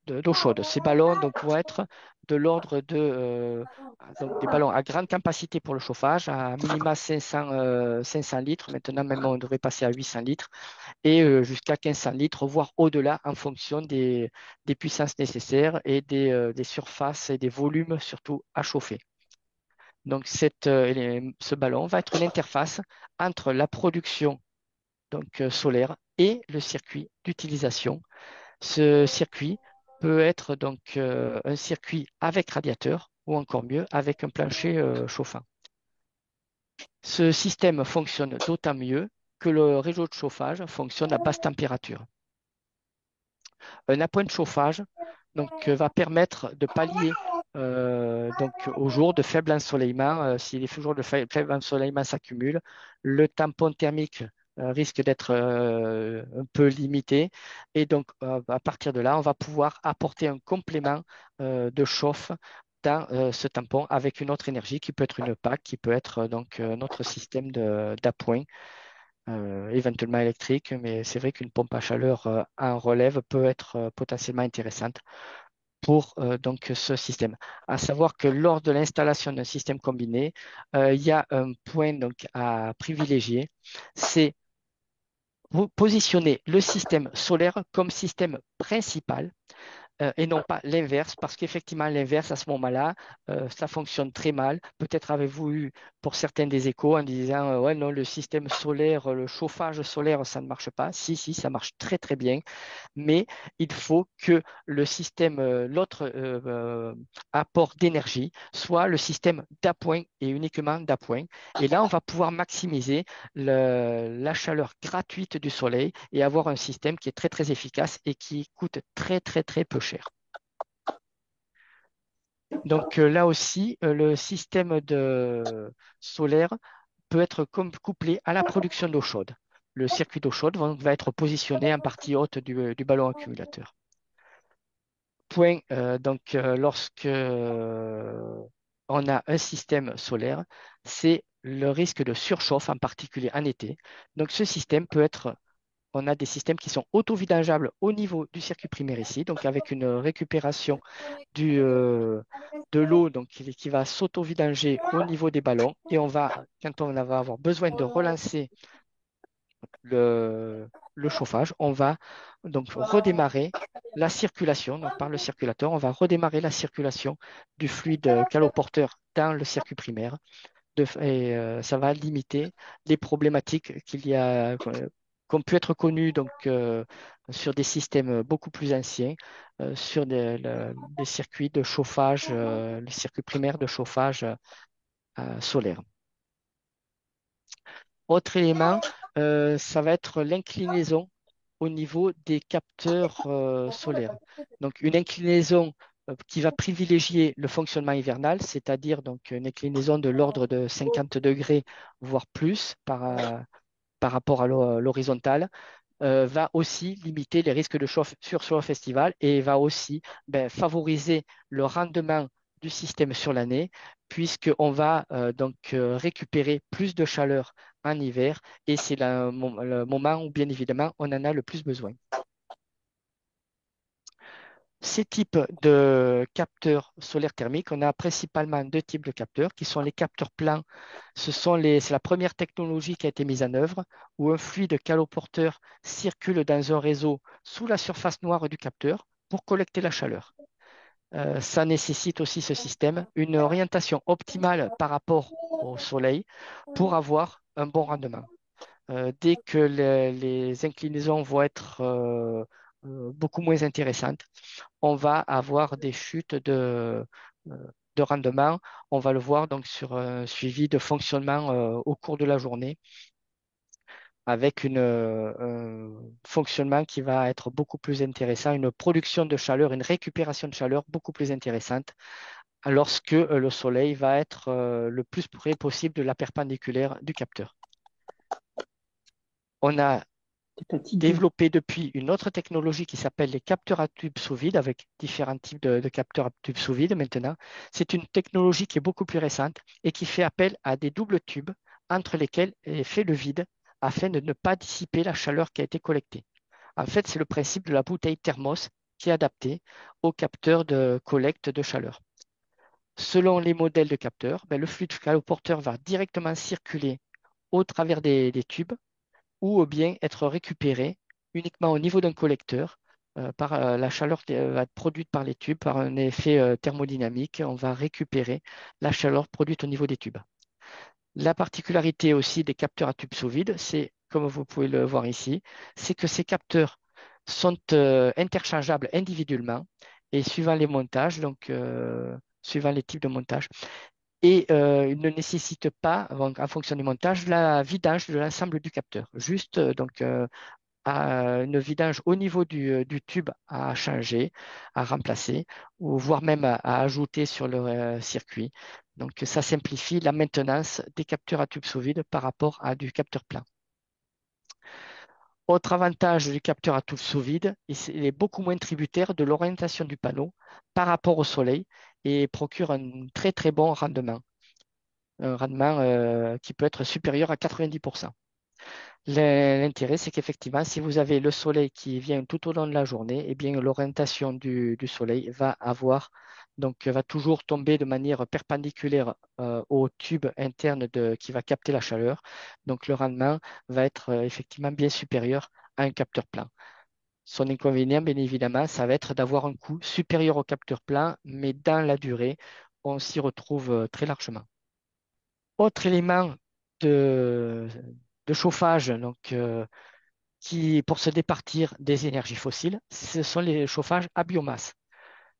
d'eau chaude. Ces ballons donc, vont être de l'ordre donc des ballons à grande capacité pour le chauffage, à minima 500 litres. Maintenant, même on devrait passer à 800 litres et jusqu'à 1500 litres, voire au-delà en fonction des puissances nécessaires et des surfaces et des volumes surtout à chauffer. Donc, ce ballon va être une interface entre la production solaire et le circuit d'utilisation. Ce circuit peut être donc un circuit avec radiateur ou encore mieux avec un plancher chauffant. Ce système fonctionne d'autant mieux que le réseau de chauffage fonctionne à basse température. Un appoint de chauffage va permettre de pallier donc au jour de faible ensoleillement. Si les jours de faible ensoleillement s'accumulent, le tampon thermique risque d'être un peu limité. Et donc, à partir de là, on va pouvoir apporter un complément de chauffe dans ce tampon avec une autre énergie qui peut être une PAC, qui peut être notre système d'appoint, éventuellement électrique. Mais c'est vrai qu'une pompe à chaleur en relève peut être potentiellement intéressante pour ce système. À savoir que lors de l'installation d'un système combiné, il y a un point donc à privilégier, c'est positionner le système solaire comme système principal et non pas l'inverse, parce qu'effectivement, l'inverse, à ce moment-là, ça fonctionne très mal. Peut-être avez-vous eu pour certains des échos en disant, ouais, non, le système solaire, le chauffage solaire, ça ne marche pas. Si, si, ça marche très, très bien, mais il faut que le système, l'autre apport d'énergie soit le système d'appoint et uniquement d'appoint. Et là, on va pouvoir maximiser la chaleur gratuite du soleil et avoir un système qui est très, très efficace et qui coûte très, très, très peu cher. Donc là aussi, le système de solaire peut être couplé à la production d'eau chaude. Le circuit d'eau chaude va être positionné en partie haute du ballon accumulateur. Point, lorsque on a un système solaire, c'est le risque de surchauffe, en particulier en été. Donc, ce système peut être, on a des systèmes qui sont auto-vidangeables au niveau du circuit primaire ici, donc avec une récupération du, euh, de l'eau qui va s'auto-vidanger au niveau des ballons. Et quand on va avoir besoin de relancer le chauffage, on va donc redémarrer la circulation. Donc par le circulateur, on va redémarrer la circulation du fluide caloporteur dans le circuit primaire. Ça va limiter les problématiques qui ont pu être connues sur des systèmes beaucoup plus anciens, sur des circuits de chauffage, les circuits primaires de chauffage solaire. Autre élément, ça va être l'inclinaison au niveau des capteurs solaires. Donc, une inclinaison qui va privilégier le fonctionnement hivernal, c'est-à-dire donc une inclinaison de l'ordre de 50 degrés, voire plus par rapport à l'horizontale, va aussi limiter les risques de surchauffe estivale et va aussi favoriser le rendement du système sur l'année, puisqu'on va récupérer plus de chaleur en hiver et c'est le moment où, bien évidemment, on en a le plus besoin. Ces types de capteurs solaires thermiques, on a principalement deux types de capteurs qui sont les capteurs plans. C'est la première technologie qui a été mise en œuvre où un fluide caloporteur circule dans un réseau sous la surface noire du capteur pour collecter la chaleur. Ça nécessite aussi ce système une orientation optimale par rapport au soleil pour avoir un bon rendement. Dès que les inclinaisons vont être beaucoup moins intéressantes, on va avoir des chutes euh, de rendement. On va le voir donc sur un suivi de fonctionnement au cours de la journée avec un fonctionnement qui va être beaucoup plus intéressant, une production de chaleur, une récupération de chaleur beaucoup plus intéressante lorsque le soleil va être le plus près possible de la perpendiculaire du capteur. On a
T'es fatigué.
développé depuis une autre technologie qui s'appelle les capteurs à tubes sous vide, avec différents types de capteurs à tubes sous vide maintenant. C'est une technologie qui est beaucoup plus récente et qui fait appel à des doubles tubes entre lesquels est fait le vide afin de ne pas dissiper la chaleur qui a été collectée. En fait, c'est le principe de la bouteille thermos qui est adapté au capteur de collecte de chaleur. Selon les modèles de capteurs, le fluide caloporteur va directement circuler au travers des tubes ou bien être récupéré uniquement au niveau d'un collecteur par la chaleur qui va être produite par les tubes, par un effet thermodynamique. On va récupérer la chaleur produite au niveau des tubes. La particularité aussi des capteurs à tubes sous vide, c'est, comme vous pouvez le voir ici, c'est que ces capteurs sont interchangeables individuellement et suivant les montages, suivant les types de montage. Et il ne nécessite pas, en fonction du montage, la vidange de l'ensemble du capteur. Juste une vidange au niveau du tube à changer, à remplacer, ou voire même à ajouter sur le circuit. Donc, ça simplifie la maintenance des capteurs à tube sous vide par rapport à du capteur plein. Autre avantage du capteur à tube sous vide, il est beaucoup moins tributaire de l'orientation du panneau par rapport au soleil et procure un très très bon rendement, un rendement qui peut être supérieur à 90%. L'intérêt, c'est qu'effectivement, si vous avez le soleil qui vient tout au long de la journée, eh bien, l'orientation du soleil va avoir, donc, va toujours tomber de manière perpendiculaire au tube interne qui va capter la chaleur. Donc, le rendement va être effectivement bien supérieur à un capteur plein. Son inconvénient, bien évidemment, ça va être d'avoir un coût supérieur au capteur plein, mais dans la durée, on s'y retrouve très largement. Autre élément de, de chauffage, donc, qui, pour se départir des énergies fossiles, ce sont les chauffages à biomasse.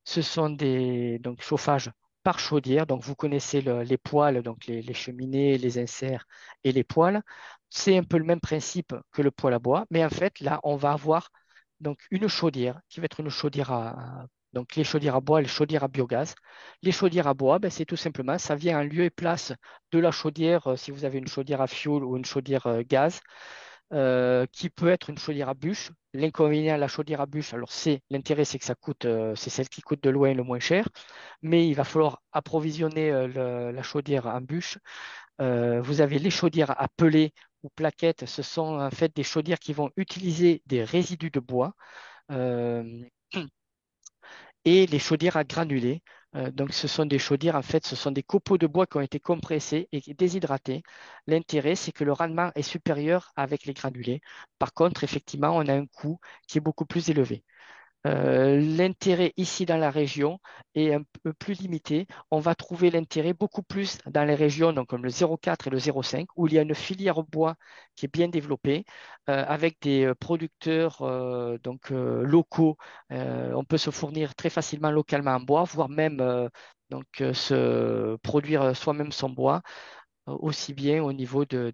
Ce sont des donc, chauffages par chaudière. Donc, vous connaissez les poêles, donc les cheminées, les inserts et les poêles. C'est un peu le même principe que le poêle à bois, mais en fait, là, on va avoir donc, une chaudière qui va être une chaudière donc les chaudières à bois et les chaudières à biogaz. Les chaudières à bois, ben, c'est tout simplement, ça vient en lieu et place de la chaudière, si vous avez une chaudière à fioul ou une chaudière gaz qui peut être une chaudière à bûche. L'inconvénient, la chaudière à bûche, alors l'intérêt, c'est que ça coûte, c'est celle qui coûte de loin le moins cher, mais il va falloir approvisionner la chaudière en bûche. Vous avez les chaudières à pellets ou plaquettes, ce sont en fait des chaudières qui vont utiliser des résidus de bois. Euh, et les chaudières à granulés. Donc, ce sont des chaudières, en fait, ce sont des copeaux de bois qui ont été compressés et déshydratés. L'intérêt, c'est que le rendement est supérieur avec les granulés. Par contre, effectivement, on a un coût qui est beaucoup plus élevé. L'intérêt ici dans la région est un peu plus limité. On va trouver l'intérêt beaucoup plus dans les régions donc comme le 0,4 et le 0,5 où il y a une filière bois qui est bien développée avec des producteurs locaux. On peut se fournir très facilement localement en bois, voire même se produire soi-même son bois aussi bien au niveau des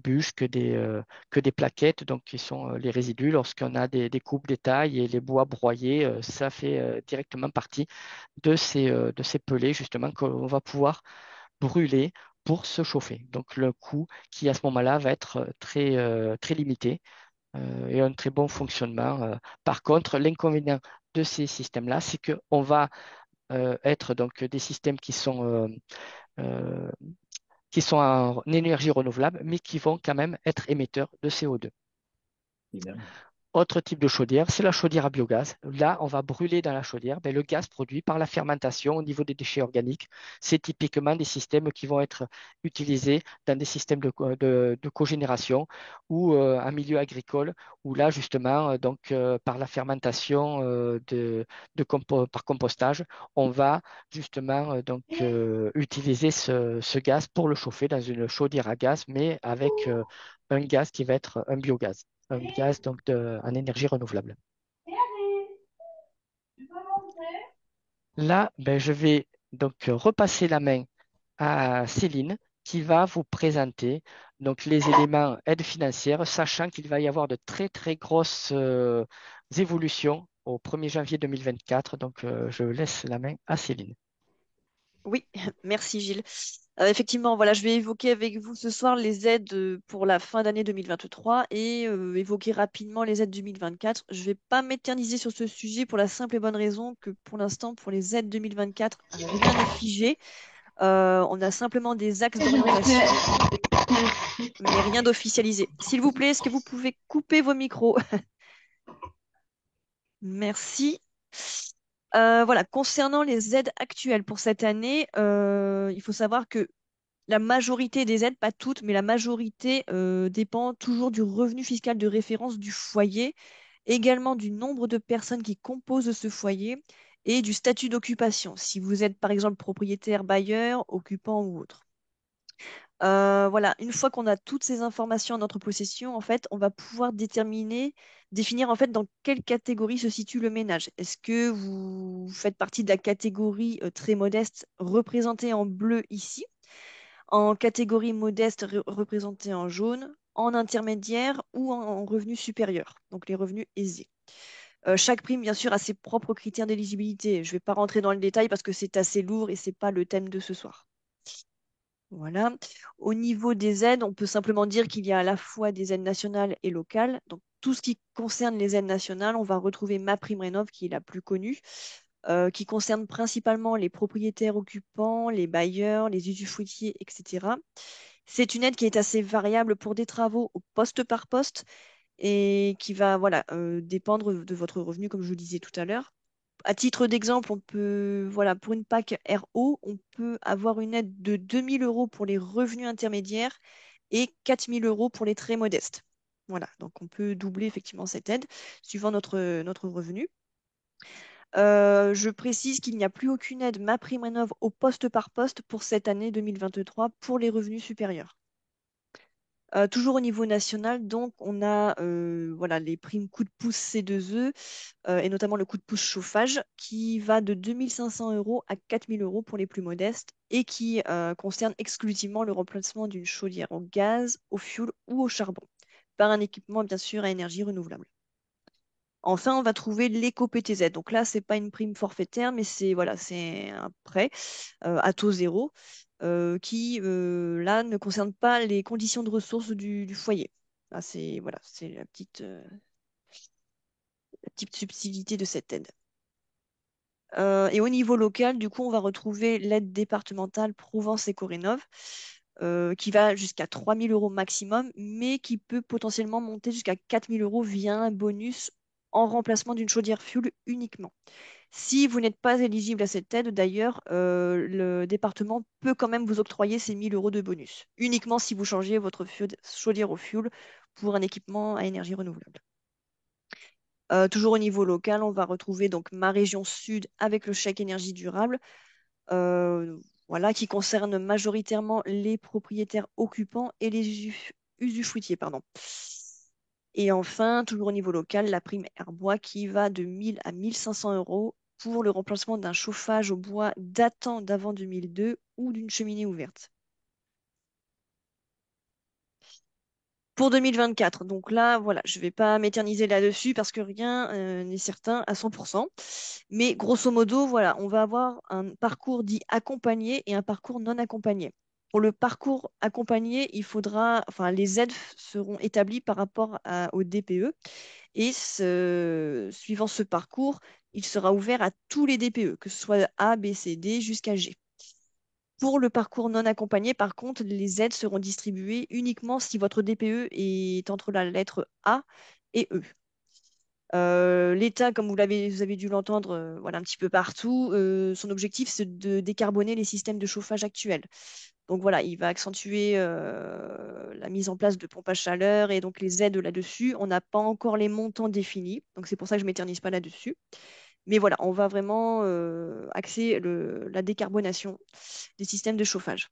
bûches que des plaquettes, donc qui sont les résidus. Lorsqu'on a des coupes d'étail et les bois broyés, ça fait directement partie de ces pellets justement qu'on va pouvoir brûler pour se chauffer. Donc le coût qui à ce moment-là va être très limité et un très bon fonctionnement. Par contre, l'inconvénient de ces systèmes-là, c'est qu'on va être donc des systèmes euh, qui sont en énergie renouvelable, mais qui vont quand même être émetteurs de CO2.
Évidemment.
Autre type de chaudière, c'est la chaudière à biogaz. Là, on va brûler dans la chaudière le gaz produit par la fermentation au niveau des déchets organiques. C'est typiquement des systèmes qui vont être utilisés dans des systèmes de cogénération ou en milieu agricole, où là, justement, par la fermentation par compostage, on va justement utiliser ce gaz pour le chauffer dans une chaudière à gaz, mais avec un gaz qui va être un biogaz, un gaz en énergie renouvelable. Là, ben, je vais donc repasser la main à Céline qui va vous présenter donc les éléments aide financière, sachant qu'il va y avoir de très très grosses évolutions au 1er janvier 2024. Donc, je laisse la main à Céline.
Oui, merci Gilles. Effectivement, voilà, je vais évoquer avec vous ce soir les aides pour la fin d'année 2023 et évoquer rapidement les aides 2024. Je ne vais pas m'éterniser sur ce sujet pour la simple et bonne raison que pour l'instant, pour les aides 2024, rien n'est figé. On a simplement des axes d'orientation, mais rien d'officialisé. S'il vous plaît, est-ce que vous pouvez couper vos micros? Merci. Voilà, concernant les aides actuelles pour cette année, il faut savoir que la majorité des aides, pas toutes, mais la majorité dépend toujours du revenu fiscal de référence du foyer, également du nombre de personnes qui composent ce foyer et du statut d'occupation, si vous êtes par exemple propriétaire, bailleur, occupant ou autre. Voilà, une fois qu'on a toutes ces informations en notre possession, en fait, on va pouvoir définir en fait dans quelle catégorie se situe le ménage. Est-ce que vous faites partie de la catégorie très modeste représentée en bleu ici, en catégorie modeste représentée en jaune, en intermédiaire ou en revenus supérieurs, donc les revenus aisés. Chaque prime, bien sûr, a ses propres critères d'éligibilité. Je ne vais pas rentrer dans le détail parce que c'est assez lourd et ce n'est pas le thème de ce soir. Voilà. Au niveau des aides, on peut simplement dire qu'il y a à la fois des aides nationales et locales. Donc, tout ce qui concerne les aides nationales, on va retrouver MaPrimeRénov', qui est la plus connue, qui concerne principalement les propriétaires occupants, les bailleurs, les usufruitiers, etc. C'est une aide qui est assez variable pour des travaux au poste par poste et qui va voilà, dépendre de votre revenu, comme je vous disais tout à l'heure. À titre d'exemple, on peut, voilà, pour une PAC RO, on peut avoir une aide de 2 000 euros pour les revenus intermédiaires et 4 000 euros pour les très modestes. Voilà, donc on peut doubler effectivement cette aide suivant notre revenu. Je précise qu'il n'y a plus aucune aide MaPrimeRénov' au poste par poste pour cette année 2023 pour les revenus supérieurs. Toujours au niveau national, donc on a voilà, les primes coup de pouce C2E et notamment le coup de pouce chauffage qui va de 2 500 euros à 4 000 euros pour les plus modestes et qui concerne exclusivement le remplacement d'une chaudière au gaz, au fioul ou au charbon par un équipement bien sûr à énergie renouvelable. Enfin, on va trouver l'éco-PTZ. Donc là, c'est pas une prime forfaitaire, mais c'est voilà, c'est un prêt à taux zéro qui là ne concerne pas les conditions de ressources du foyer. Là, c'est voilà, c'est la petite subtilité de cette aide. Et au niveau local, du coup, on va retrouver l'aide départementale Provence Éco-Rénov', qui va jusqu'à 3 000 euros maximum, mais qui peut potentiellement monter jusqu'à 4 000 euros via un bonus en remplacement d'une chaudière fuel uniquement. Si vous n'êtes pas éligible à cette aide, d'ailleurs, le département peut quand même vous octroyer ces 1 000 euros de bonus, uniquement si vous changez votre chaudière au fioul pour un équipement à énergie renouvelable. Toujours au niveau local, on va retrouver donc ma région sud avec le chèque énergie durable, euh, voilà, qui concerne majoritairement les propriétaires occupants et les usufruitiers, pardon. Et enfin, toujours au niveau local, la prime Airbois qui va de 1 000 à 1 500 euros pour le remplacement d'un chauffage au bois datant d'avant 2002 ou d'une cheminée ouverte. Pour 2024, donc là, voilà, je ne vais pas m'éterniser là-dessus parce que rien n'est certain à 100%. Mais grosso modo, voilà, on va avoir un parcours dit accompagné et un parcours non accompagné. Pour le parcours accompagné, il faudra, enfin, les aides seront établies par rapport au DPE et suivant ce parcours, il sera ouvert à tous les DPE, que ce soit A, B, C, D jusqu'à G. Pour le parcours non accompagné, par contre, les aides seront distribuées uniquement si votre DPE est entre la lettre A et E. L'État, comme vous avez dû l'entendre voilà, un petit peu partout, son objectif, c'est de décarboner les systèmes de chauffage actuels. Donc voilà, il va accentuer la mise en place de pompes à chaleur et donc les aides là-dessus. On n'a pas encore les montants définis, donc c'est pour ça que je ne m'éternise pas là-dessus. Mais voilà, on va vraiment axer la décarbonation des systèmes de chauffage.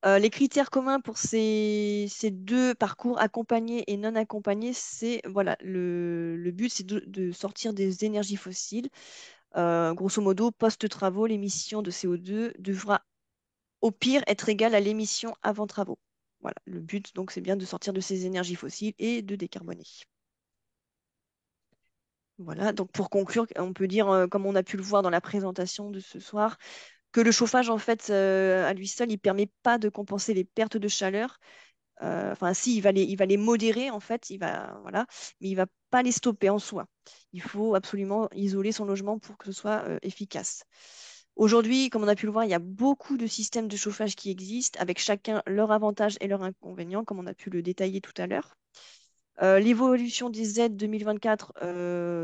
Les critères communs pour ces deux parcours, accompagnés et non accompagnés, c'est voilà, le but, c'est de sortir des énergies fossiles. Grosso modo, post-travaux, l'émission de CO2 devra au pire être égale à l'émission avant travaux. Voilà, le but, donc, c'est bien de sortir de ces énergies fossiles et de décarboner. Voilà, donc pour conclure, on peut dire, comme on a pu le voir dans la présentation de ce soir, que le chauffage, en fait, à lui seul, il ne permet pas de compenser les pertes de chaleur. Enfin, si, il va les modérer, en fait, voilà, mais il va pas les stopper en soi. Il faut absolument isoler son logement pour que ce soit efficace. Aujourd'hui, comme on a pu le voir, il y a beaucoup de systèmes de chauffage qui existent, avec chacun leurs avantages et leurs inconvénients, comme on a pu le détailler tout à l'heure. L'évolution des aides 2024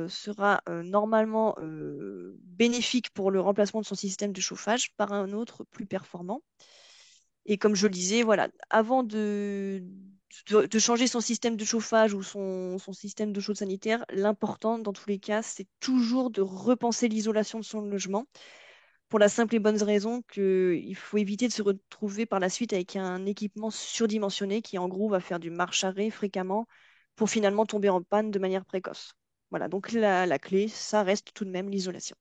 sera normalement bénéfique pour le remplacement de son système de chauffage par un autre plus performant. Et comme je le disais, voilà, avant de changer son système de chauffage ou son système de chaude sanitaire, l'important dans tous les cas, c'est toujours de repenser l'isolation de son logement pour la simple et bonne raison qu'il faut éviter de se retrouver par la suite avec un équipement surdimensionné qui, en gros, va faire du marche-arrêt fréquemment pour finalement tomber en panne de manière précoce. Voilà, donc la clé, ça reste tout de même l'isolation.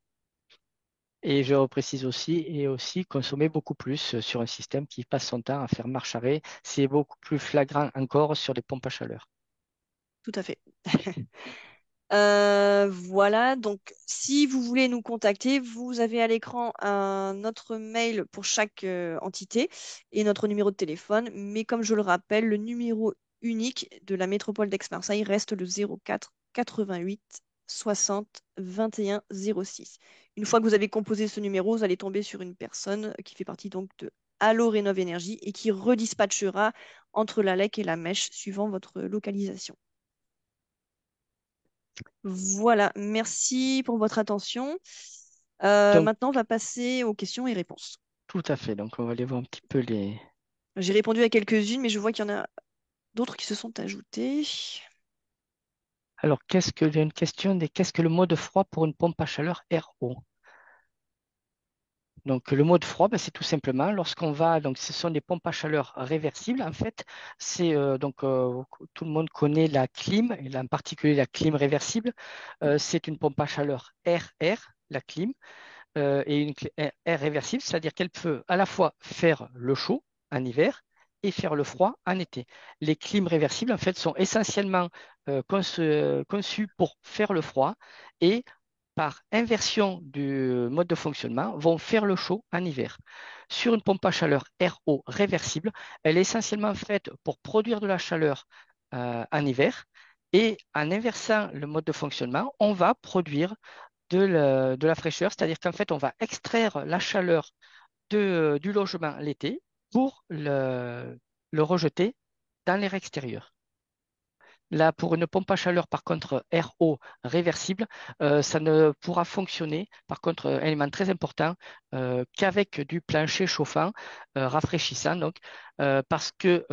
Et je reprécise aussi, et aussi consommer beaucoup plus sur un système qui passe son temps à faire marche arrêt. C'est beaucoup plus flagrant encore sur les pompes à chaleur.
Tout à fait. Voilà, donc si vous voulez nous contacter, vous avez à l'écran notre mail pour chaque entité et notre numéro de téléphone. Mais comme je le rappelle, le numéro unique de la métropole d'Aix-Marseille reste le 04 88 60 21 06. Une fois que vous avez composé ce numéro, vous allez tomber sur une personne qui fait partie donc de Allo Rénov Énergie et qui redispatchera entre la LEC et la mèche suivant votre localisation. Voilà, merci pour votre attention.
Donc,
Maintenant, on va passer aux questions et réponses.
tout à fait. Donc, on va aller voir un petit peu les.
J'ai répondu à quelques-unes, mais je vois qu'il y en a d'autres qui se sont ajoutées.
Alors, j'ai une question qu'est-ce que le mode froid pour une pompe à chaleur RO? Donc, le mode froid, ben, c'est tout simplement lorsqu'on va, donc ce sont des pompes à chaleur réversibles. En fait, tout le monde connaît la clim, et là, en particulier la clim réversible. C'est une pompe à chaleur RR, la clim, et une R réversible, c'est-à-dire qu'elle peut à la fois faire le chaud en hiver et faire le froid en été. Les clims réversibles, en fait, sont essentiellement conçus pour faire le froid et par inversion du mode de fonctionnement, vont faire le chaud en hiver. Sur une pompe à chaleur RO réversible, elle est essentiellement faite pour produire de la chaleur en hiver et en inversant le mode de fonctionnement, on va produire de la fraîcheur, c'est-à-dire qu'en fait, on va extraire la chaleur du logement l'été pour le rejeter dans l'air extérieur. Là, pour une pompe à chaleur, par contre, RO réversible, ça ne pourra fonctionner, par contre, un élément très important, qu'avec du plancher chauffant, rafraîchissant, donc, parce que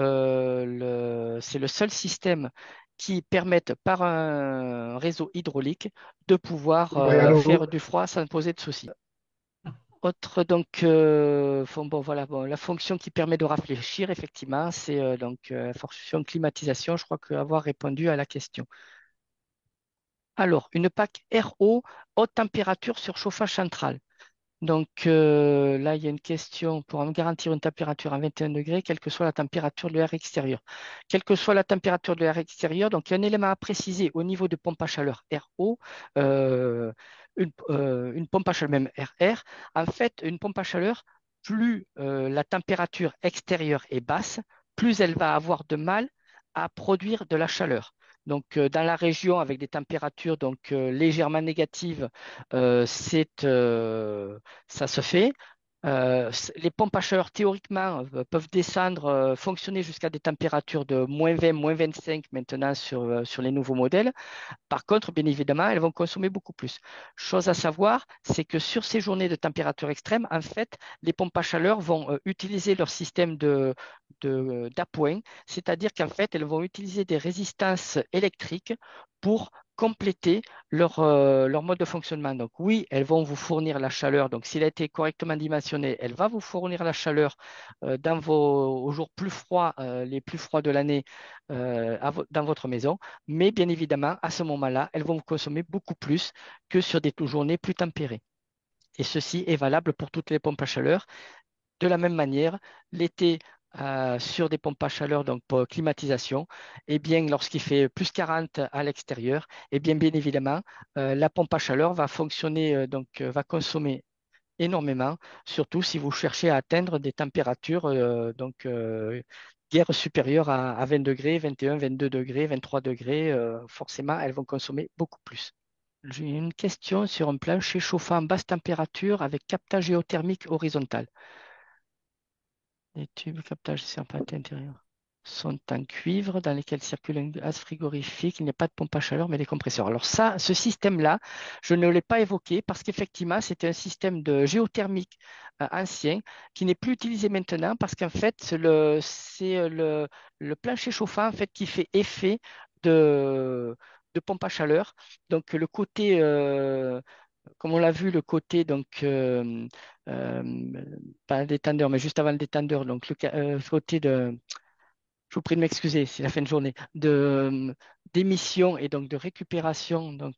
c'est le seul système qui permette, par un réseau hydraulique, de pouvoir
Oui, allô?
faire du froid sans poser de soucis. Autre bon, voilà, bon, la fonction qui permet de rafraîchir, effectivement, c'est la fonction climatisation. Je crois avoir répondu à la question. Alors, une PAC RO, haute température sur chauffage central. Donc là, il y a une question pour me garantir une température à 21 degrés, quelle que soit la température de l'air extérieur. Quelle que soit la température de l'air extérieur, donc il y a un élément à préciser au niveau de pompe à chaleur RO, une pompe à chaleur même RR. En fait, une pompe à chaleur, plus la température extérieure est basse, plus elle va avoir de mal à produire de la chaleur. Donc, dans la région avec des températures légèrement négatives, c'est ça se fait. Les pompes à chaleur, théoriquement, peuvent descendre, fonctionner jusqu'à des températures de -20, -25 maintenant sur les nouveaux modèles. Par contre, bien évidemment, elles vont consommer beaucoup plus. Chose à savoir, c'est que sur ces journées de température extrême, en fait, les pompes à chaleur vont utiliser leur système d'appoint, c'est-à-dire qu'en fait, elles vont utiliser des résistances électriques pour compléter leur mode de fonctionnement. Donc oui, elles vont vous fournir la chaleur. Donc s'il a été correctement dimensionné, elle va vous fournir la chaleur aux jours plus froids, les plus froids de l'année dans votre maison. Mais bien évidemment, à ce moment-là, elles vont vous consommer beaucoup plus que sur des journées plus tempérées. Et ceci est valable pour toutes les pompes à chaleur. De la même manière, l'été, sur des pompes à chaleur, donc pour climatisation, eh bien, lorsqu'il fait plus 40 à l'extérieur, eh bien évidemment, la pompe à chaleur va fonctionner, va consommer énormément, surtout si vous cherchez à atteindre des températures guère supérieures à 20 degrés, 21, 22 degrés, 23 degrés. Forcément, elles vont consommer beaucoup plus. J'ai une question sur un plancher chauffant basse température avec captage géothermique horizontal. Les tubes captage sur pâte intérieure sont en cuivre dans lesquels circule un gaz frigorifique. Il n'y a pas de pompe à chaleur, mais des compresseurs. Alors ça, ce système-là, je ne l'ai pas évoqué parce qu'effectivement, c'était un système de géothermique ancien qui n'est plus utilisé maintenant parce qu'en fait, c'est le plancher chauffant en fait, qui fait effet de pompe à chaleur. Donc le côté, comme on l'a vu, le côté euh, pas le détendeur, mais juste avant le détendeur, donc côté de, je vous prie de m'excuser, c'est la fin de journée, d'émission et donc de récupération, donc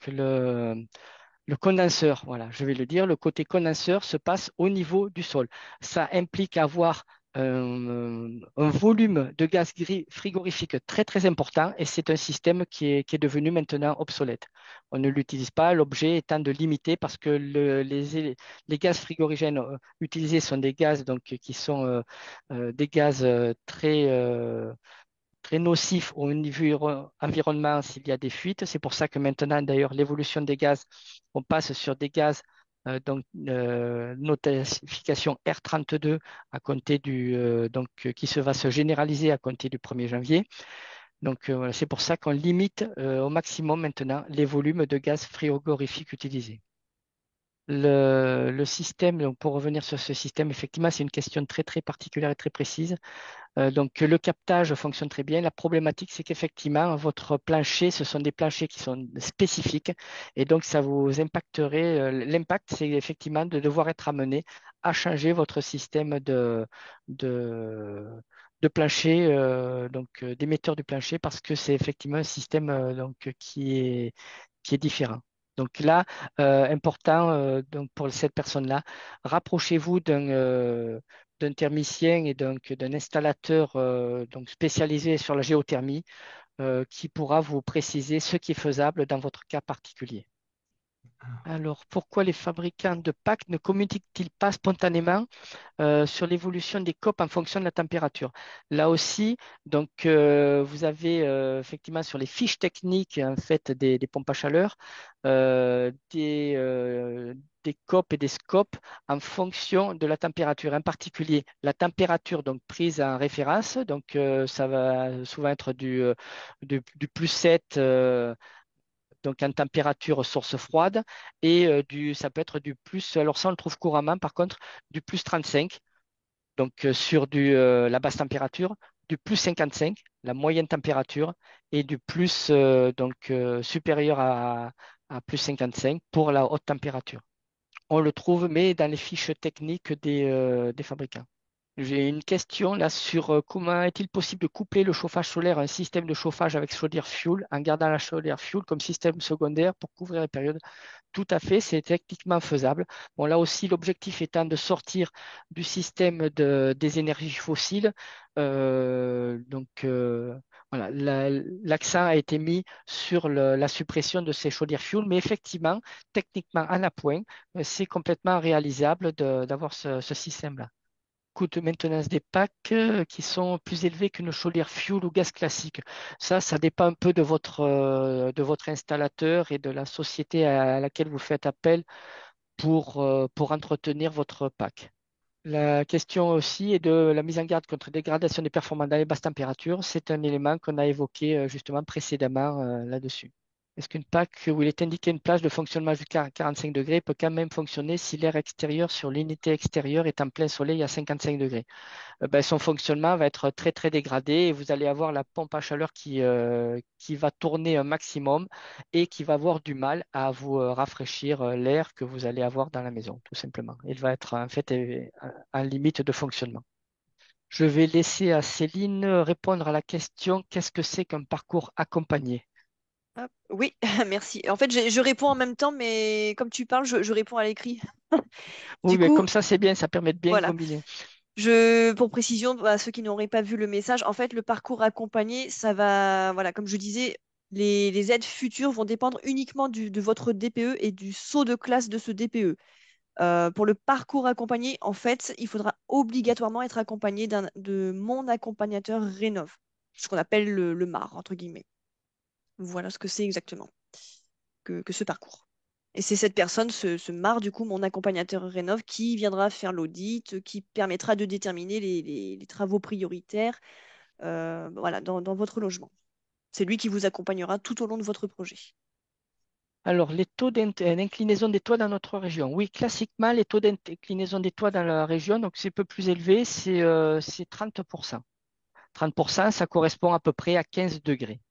Le condenseur, voilà, je vais le dire, le côté condenseur se passe au niveau du sol. Ça implique avoir un volume de gaz frigorifique très très important et c'est un système qui est devenu maintenant obsolète. On ne l'utilise pas, l'objet étant de limiter parce que les gaz frigorigènes utilisés sont des gaz donc, qui sont des gaz très nocif au niveau environnement s'il y a des fuites. C'est pour ça que maintenant, d'ailleurs, l'évolution des gaz, on passe sur des gaz notification R32 à compter qui se va se généraliser à compter du 1er janvier. Donc, voilà, c'est pour ça qu'on limite au maximum maintenant les volumes de gaz frigorifiques utilisés. Le système, donc pour revenir sur ce système, effectivement, c'est une question très très particulière et très précise. Donc, le captage fonctionne très bien. La problématique, c'est qu'effectivement, votre plancher, ce sont des planchers qui sont spécifiques et donc ça vous impacterait. L'impact, c'est effectivement de devoir être amené à changer votre système de, de plancher, d'émetteur du plancher, parce que c'est effectivement un système qui est différent. Donc là, important donc pour cette personne-là, rapprochez-vous d'un thermicien et donc d'un installateur donc spécialisé sur la géothermie qui pourra vous préciser ce qui est faisable dans votre cas particulier. Alors, pourquoi les fabricants de packs ne communiquent-ils pas spontanément sur l'évolution des COP en fonction de la température? Là aussi, donc, vous avez effectivement sur les fiches techniques en fait, des pompes à chaleur, des COP et des scopes en fonction de la température. En particulier, la température donc, prise en référence, donc ça va souvent être du plus 7 donc en température source froide, et ça peut être du plus, alors ça on le trouve couramment par contre, du plus 35, donc sur la basse température, du plus 55, la moyenne température, et du plus supérieur à plus 55 pour la haute température. On le trouve, mais dans les fiches techniques des fabricants. J'ai une question là sur comment est-il possible de coupler le chauffage solaire à un système de chauffage avec chaudière fuel en gardant la chaudière fuel comme système secondaire pour couvrir les périodes. Tout à fait, c'est techniquement faisable. Bon, là aussi, l'objectif étant de sortir du système des énergies fossiles. Voilà, l'accent a été mis sur la suppression de ces chaudières fuel, mais effectivement, techniquement, en appoint, c'est complètement réalisable d'avoir ce système-là. Coût de maintenance des packs qui sont plus élevés qu'une chaudière fuel ou gaz classique. Ça dépend un peu de votre installateur et de la société à laquelle vous faites appel pour entretenir votre pack. La question aussi est de la mise en garde contre dégradation des performances dans les basses températures. C'est un élément qu'on a évoqué justement précédemment là-dessus. Est-ce qu'une PAC où il est indiqué une plage de fonctionnement jusqu'à 45 degrés peut quand même fonctionner si l'air extérieur sur l'unité extérieure est en plein soleil à 55 degrés? Ben, son fonctionnement va être très très dégradé et vous allez avoir la pompe à chaleur qui va tourner un maximum et qui va avoir du mal à vous rafraîchir l'air que vous allez avoir dans la maison, tout simplement. Il va être en fait en limite de fonctionnement. Je vais laisser à Céline répondre à la question, qu'est-ce que c'est qu'un parcours accompagné?
Hop. Oui, merci. En fait, je réponds en même temps, mais comme tu parles, je réponds à l'écrit.
Oui,
Du
mais
coup,
comme ça c'est bien, ça permet de bien
voilà.
combiner.
Pour précision, à ceux qui n'auraient pas vu le message, en fait, le parcours accompagné, ça va, voilà, comme je disais, les aides futures vont dépendre uniquement de votre DPE et du saut de classe de ce DPE. Pour le parcours accompagné, en fait, il faudra obligatoirement être accompagné de mon accompagnateur Rénov, ce qu'on appelle le MAR, entre guillemets. Voilà ce que c'est exactement que ce parcours. Et c'est cette personne, ce MAR, du coup, mon accompagnateur Rénov, qui viendra faire l'audit, qui permettra de déterminer les travaux prioritaires voilà, dans votre logement. C'est lui qui vous accompagnera tout au long de votre projet.
Alors, les taux d'inclinaison des toits dans notre région. Oui, classiquement, les taux d'inclinaison des toits dans la région, donc c'est un peu plus élevé, c'est 30%. 30%, ça correspond à peu près à 15 degrés.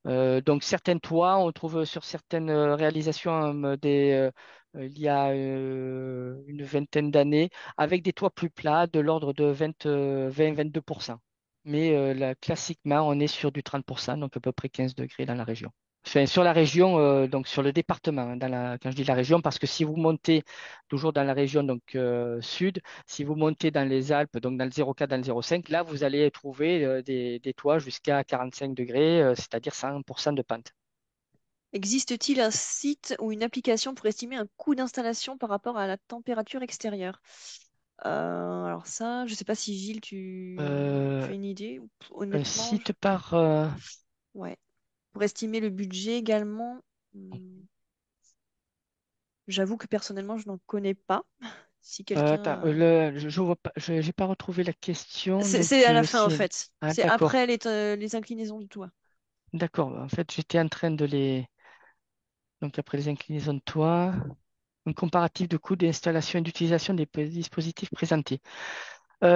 Donc, certains toits, on trouve sur certaines réalisations il y a une vingtaine d'années, avec des toits plus plats de l'ordre de 20-22%. Mais là, classiquement, on est sur du 30%, donc à peu près 15 degrés dans la région. Enfin, sur la région, donc sur le département, hein, quand je dis la région, parce que si vous montez toujours dans la région donc, sud, si vous montez dans les Alpes, donc dans le 0,4, dans le 0,5, là, vous allez trouver des toits jusqu'à 45 degrés, c'est-à-dire 100% de pente.
Existe-t-il un site ou une application pour estimer un coût d'installation par rapport à la température extérieure? Alors ça, je sais pas si Gilles, tu
Euh,
as une idée.
un
Honnêtement,
site par...
ouais. Pour estimer le budget également, hmm, j'avoue que personnellement, je n'en connais pas. Si
attends,
quelqu'un...
je vois pas, j'ai pas retrouvé la question,
C'est
donc
à la fin, en
si...
fait.
Ah,
C'est
d'accord,
après les inclinaisons du toit.
d'accord. En fait, j'étais en train de les... Donc après les inclinaisons de toit, un comparatif de coût d'installation et d'utilisation des dispositifs présentés. Ça,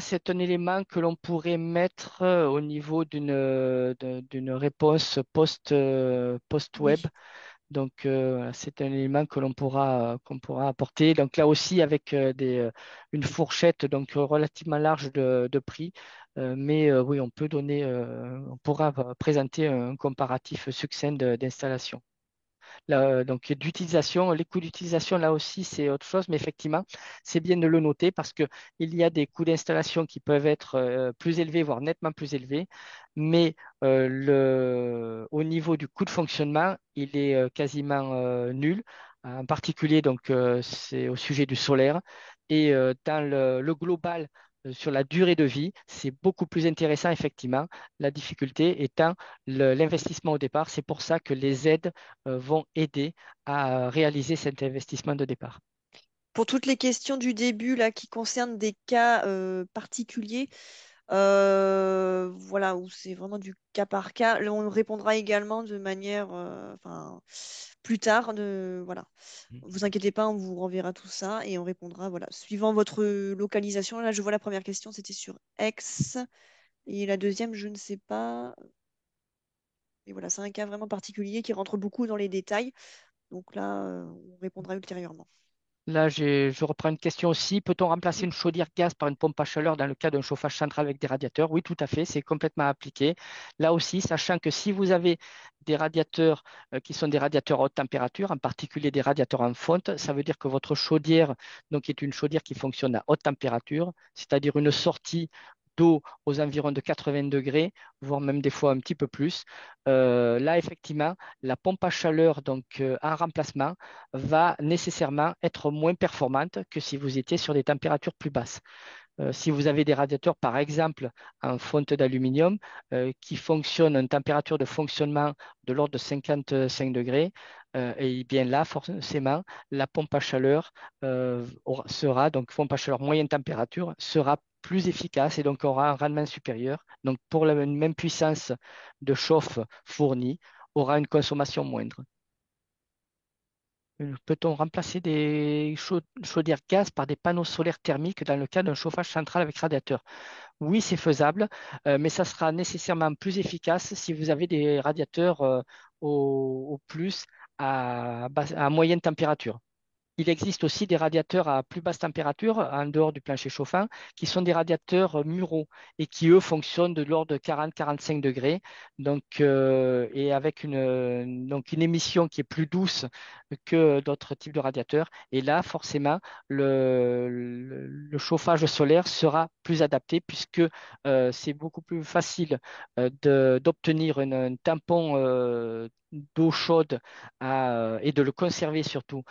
c'est un élément que l'on pourrait mettre au niveau d'une réponse post-web.
Oui.
Donc, voilà, c'est un élément qu'on pourra apporter. Donc, là aussi, avec une fourchette donc, relativement large de prix. Mais oui, on pourra présenter un comparatif succinct d'installation. Donc, d'utilisation, les coûts d'utilisation, là aussi, c'est autre chose, mais effectivement, c'est bien de le noter parce qu'il y a des coûts d'installation qui peuvent être plus élevés, voire nettement plus élevés, mais au niveau du coût de fonctionnement, il est quasiment nul. En particulier, donc, c'est au sujet du solaire. Et dans le global, sur la durée de vie, c'est beaucoup plus intéressant, effectivement, la difficulté étant l'investissement au départ. C'est pour ça que les aides vont aider à réaliser cet investissement de départ.
Pour toutes les questions du début là, qui concernent des cas particuliers, voilà, où c'est vraiment du cas par cas, là, on répondra également de manière, enfin, plus tard. Voilà. Vous inquiétez pas, on vous renverra tout ça et on répondra, voilà, suivant votre localisation. Là, je vois la première question, c'était sur Aix. Et la deuxième, je ne sais pas. Et voilà, c'est un cas vraiment particulier qui rentre beaucoup dans les détails. Donc là, on répondra ultérieurement.
Là, je reprends une question aussi. Peut-on remplacer
Oui.
une chaudière gaz par une pompe à chaleur dans le cas d'un chauffage central avec des radiateurs? Oui, tout à fait, c'est complètement appliqué. Là aussi, sachant que si vous avez des radiateurs qui sont des radiateurs à haute température, en particulier des radiateurs en fonte, ça veut dire que votre chaudière, donc, est une chaudière qui fonctionne à haute température, c'est-à-dire une sortie d'eau aux environs de 80 degrés, voire même des fois un petit peu plus. Là, effectivement, la pompe à chaleur, donc en remplacement, va nécessairement être moins performante que si vous étiez sur des températures plus basses. Si vous avez des radiateurs, par exemple, en fonte d'aluminium, qui fonctionnent à une température de fonctionnement de l'ordre de 55 degrés, et bien là, forcément, la pompe à chaleur sera, donc pompe à chaleur moyenne température, sera plus efficace et donc aura un rendement supérieur. Donc, pour la même puissance de chauffe fournie, aura une consommation moindre. Peut-on remplacer des chaudières gaz par des panneaux solaires thermiques dans le cas d'un chauffage central avec radiateur? Oui, c'est faisable, mais ça sera nécessairement plus efficace si vous avez des radiateurs au plus à moyenne température. Il existe aussi des radiateurs à plus basse température, en dehors du plancher chauffant, qui sont des radiateurs muraux et qui, eux, fonctionnent de l'ordre de 40-45 degrés, donc, et avec donc une émission qui est plus douce que d'autres types de radiateurs. Et là, forcément, le chauffage solaire sera plus adapté puisque c'est beaucoup plus facile d'obtenir un tampon d'eau chaude et de le conserver surtout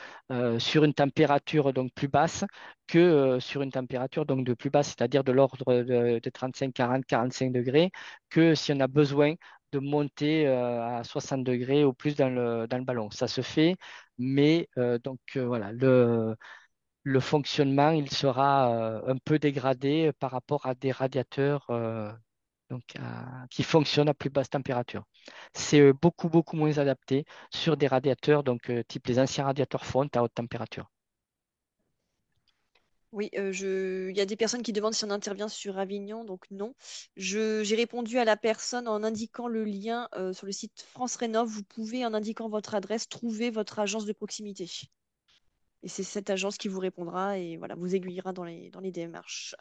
sur une température donc plus basse que sur une température donc de plus basse, c'est-à-dire de l'ordre de 35, 40, 45 degrés, que si on a besoin de monter à 60 degrés ou plus dans le ballon. Ça se fait, mais voilà, le fonctionnement, il sera un peu dégradé par rapport à des radiateurs qui fonctionnent à plus basse température. C'est beaucoup, beaucoup moins adapté sur des radiateurs, donc type les anciens radiateurs fonte à haute température.
Oui, il y a des personnes qui demandent si on intervient sur Avignon, donc non. J'ai répondu à la personne en indiquant le lien sur le site France Rénov. Vous pouvez, en indiquant votre adresse, trouver votre agence de proximité. Et c'est cette agence qui vous répondra et voilà, vous aiguillera dans les démarches.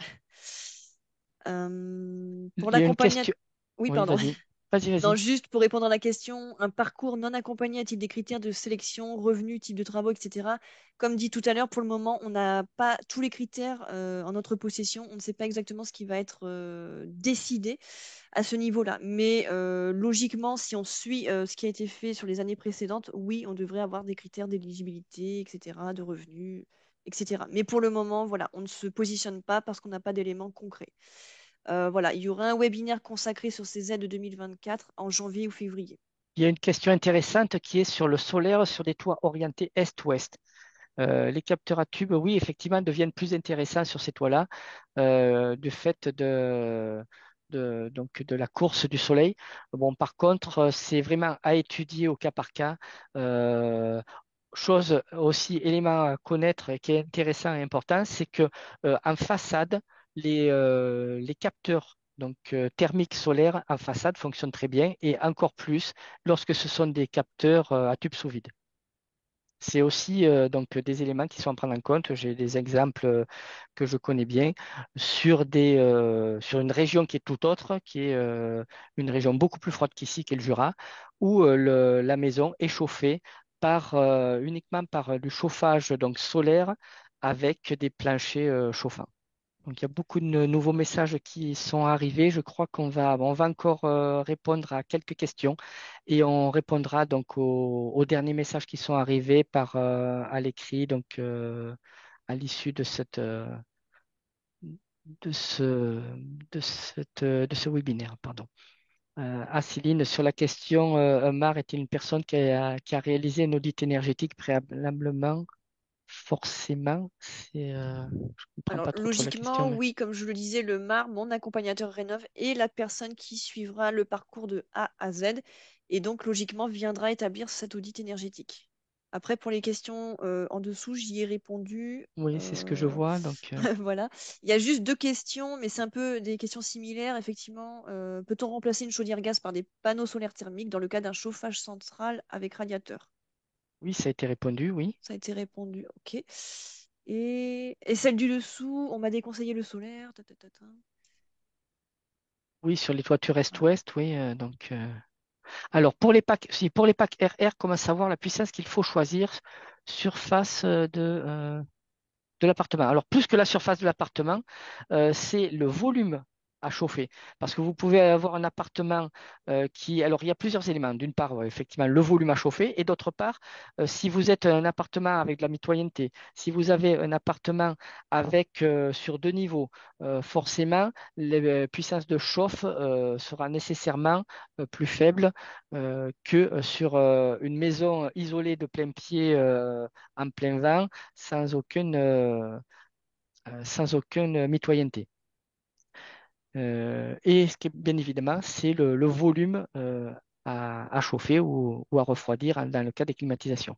Pour
Il y a une
l'accompagnateur.
question.
Oui,
Oui,
pardon.
vas-y. Vas-y,
Non,
vas-y.
juste pour répondre à la question, un parcours non accompagné a-t-il des critères de sélection, revenus, type de travaux, etc. Comme dit tout à l'heure, pour le moment, on n'a pas tous les critères en notre possession. On ne sait pas exactement ce qui va être décidé à ce niveau-là. Mais logiquement, si on suit ce qui a été fait sur les années précédentes, oui, on devrait avoir des critères d'éligibilité, etc., de revenus, etc. Mais pour le moment, voilà, on ne se positionne pas parce qu'on n'a pas d'éléments concrets. Voilà, il y aura un webinaire consacré sur ces aides de 2024 en janvier ou février.
Il y a une question intéressante qui est sur le solaire sur des toits orientés est-ouest. Les capteurs à tubes, oui, effectivement, deviennent plus intéressants sur ces toits-là du fait donc de la course du soleil. Bon, par contre, c'est vraiment à étudier au cas par cas. Euh, Chose aussi, élément à connaître et qui est intéressant et important, c'est que en façade, les capteurs thermiques solaires en façade fonctionnent très bien et encore plus lorsque ce sont des capteurs à tubes sous vide. C'est aussi des éléments qui sont à prendre en compte. J'ai des exemples que je connais bien sur une région qui est tout autre, qui est une région beaucoup plus froide qu'ici, qui est le Jura, où la maison est chauffée uniquement par du chauffage solaire avec des planchers chauffants. Donc, il y a beaucoup de nouveaux messages qui sont arrivés. Je crois qu'on va encore répondre à quelques questions et on répondra donc aux derniers messages qui sont arrivés à l'écrit, à l'issue de ce, de ce webinaire, pardon. Céline, sur la question, Mar est-il une personne qui a réalisé un audit énergétique préalablement? Forcément, je ne comprends
Alors,
pas trop la question,
logiquement,
mais
oui, comme je le disais, le MAR, mon accompagnateur Rénov, est la personne qui suivra le parcours de A à Z et donc, logiquement, viendra établir cet audit énergétique. Après, pour les questions en dessous, j'y ai répondu.
oui, c'est ce que je
euh,
vois.
Voilà. Il y a juste deux questions, mais c'est un peu des questions similaires. Effectivement, peut-on remplacer une chaudière gaz par des panneaux solaires thermiques dans le cas d'un chauffage central avec radiateur?
Oui, ça a été répondu, oui.
Ça a été répondu, ok. Et celle du dessous, on m'a déconseillé le solaire. Ta, ta, ta, ta.
Oui, sur les toitures
Voilà.
est-ouest, oui. Alors, pour les packs RR, comment savoir la puissance qu'il faut choisir surface de l'appartement. Alors, plus que la surface de l'appartement, c'est le volume à chauffer. Parce que vous pouvez avoir un appartement qui... Alors, il y a plusieurs éléments. D'une part, ouais, effectivement, le volume à chauffer. Et d'autre part, si vous êtes un appartement avec de la mitoyenneté, si vous avez un appartement avec sur deux niveaux, forcément, la puissance de chauffe sera nécessairement plus faible que sur une maison isolée de plein pied en plein vent sans aucune mitoyenneté. Et ce qui est bien évidemment, c'est le volume à chauffer ou à refroidir dans le cas des climatisations.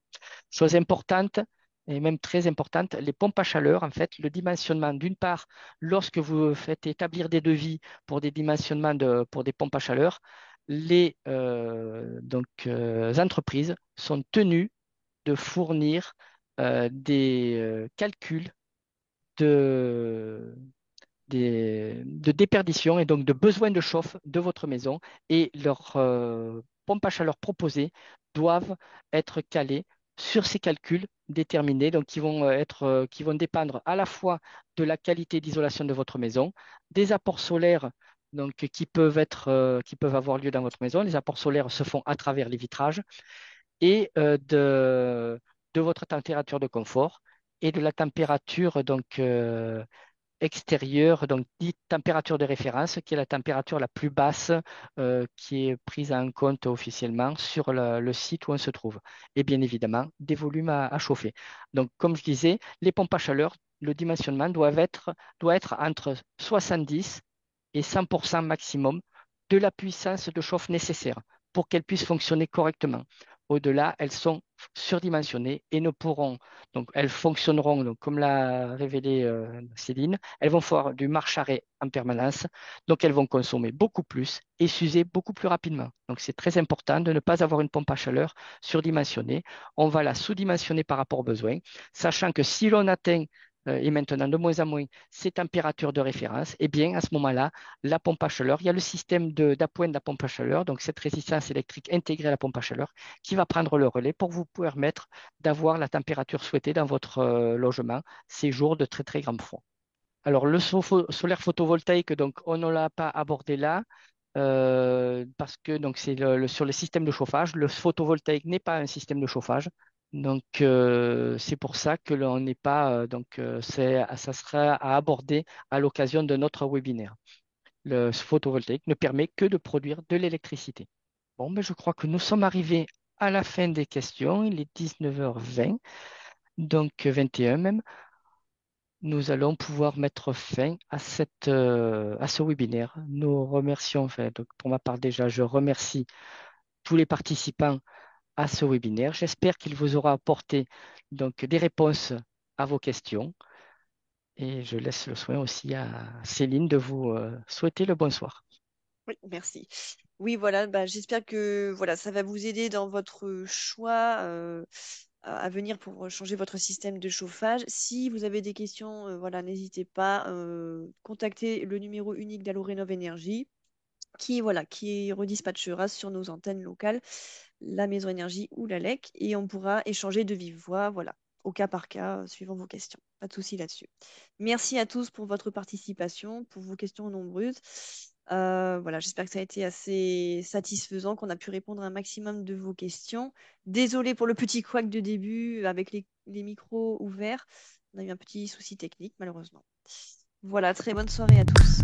Chose importante, et même très importante, les pompes à chaleur, en fait, le dimensionnement, d'une part, lorsque vous faites établir des devis pour des dimensionnements pour des pompes à chaleur, les entreprises sont tenues de fournir des calculs de, de déperdition et donc de besoin de chauffe de votre maison et leurs pompes à chaleur proposées doivent être calées sur ces calculs déterminés, donc qui vont dépendre à la fois de la qualité d'isolation de votre maison, des apports solaires qui peuvent avoir lieu dans votre maison. Les apports solaires se font à travers les vitrages et de votre température de confort et de la température extérieure, donc dite température de référence, qui est la température la plus basse qui est prise en compte officiellement sur le site où on se trouve. Et bien évidemment, des volumes à chauffer. Donc, comme je disais, les pompes à chaleur, le dimensionnement doit être entre 70 et 100% maximum de la puissance de chauffe nécessaire pour qu'elles puissent fonctionner correctement. Au-delà, elles sont surdimensionnées et ne pourront, donc elles fonctionneront, donc, comme l'a révélé Céline, elles vont faire du marche-arrêt en permanence, donc elles vont consommer beaucoup plus et s'user beaucoup plus rapidement. Donc c'est très important de ne pas avoir une pompe à chaleur surdimensionnée. On va la sous-dimensionner par rapport aux besoins, sachant que si l'on atteint et maintenant de moins en moins ces températures de référence, eh bien, à ce moment-là, la pompe à chaleur, il y a le système d'appoint de la pompe à chaleur, donc cette résistance électrique intégrée à la pompe à chaleur, qui va prendre le relais pour vous permettre d'avoir la température souhaitée dans votre logement ces jours de très, très grand froid. Alors, le solaire photovoltaïque, donc, on ne l'a pas abordé là. Parce que donc c'est sur le système de chauffage. Le photovoltaïque n'est pas un système de chauffage. Donc, c'est pour ça que l'on n'est pas. Ça sera à aborder à l'occasion de notre webinaire. Le photovoltaïque ne permet que de produire de l'électricité. Bon, ben, je crois que nous sommes arrivés à la fin des questions. Il est 19h20, donc 21 même. Nous allons pouvoir mettre fin à ce webinaire. Nous remercions, enfin, donc pour ma part déjà, je remercie tous les participants à ce webinaire. J'espère qu'il vous aura apporté donc des réponses à vos questions et je laisse le soin aussi à Céline de vous souhaiter le bonsoir.
Oui, merci. Oui, voilà, bah, j'espère que voilà, ça va vous aider dans votre choix à venir pour changer votre système de chauffage. Si vous avez des questions, voilà, n'hésitez pas, contactez le numéro unique d'Allorénov Énergie voilà, qui redispatchera sur nos antennes locales, la Maison Énergie ou la LEC, et on pourra échanger de vive voix, voilà, au cas par cas, suivant vos questions. Pas de souci là-dessus. Merci à tous pour votre participation, pour vos questions nombreuses. Voilà, j'espère que ça a été assez satisfaisant, qu'on a pu répondre à un maximum de vos questions. Désolée pour le petit couac de début avec les micros ouverts. On a eu un petit souci technique, malheureusement. Voilà, très bonne soirée à tous.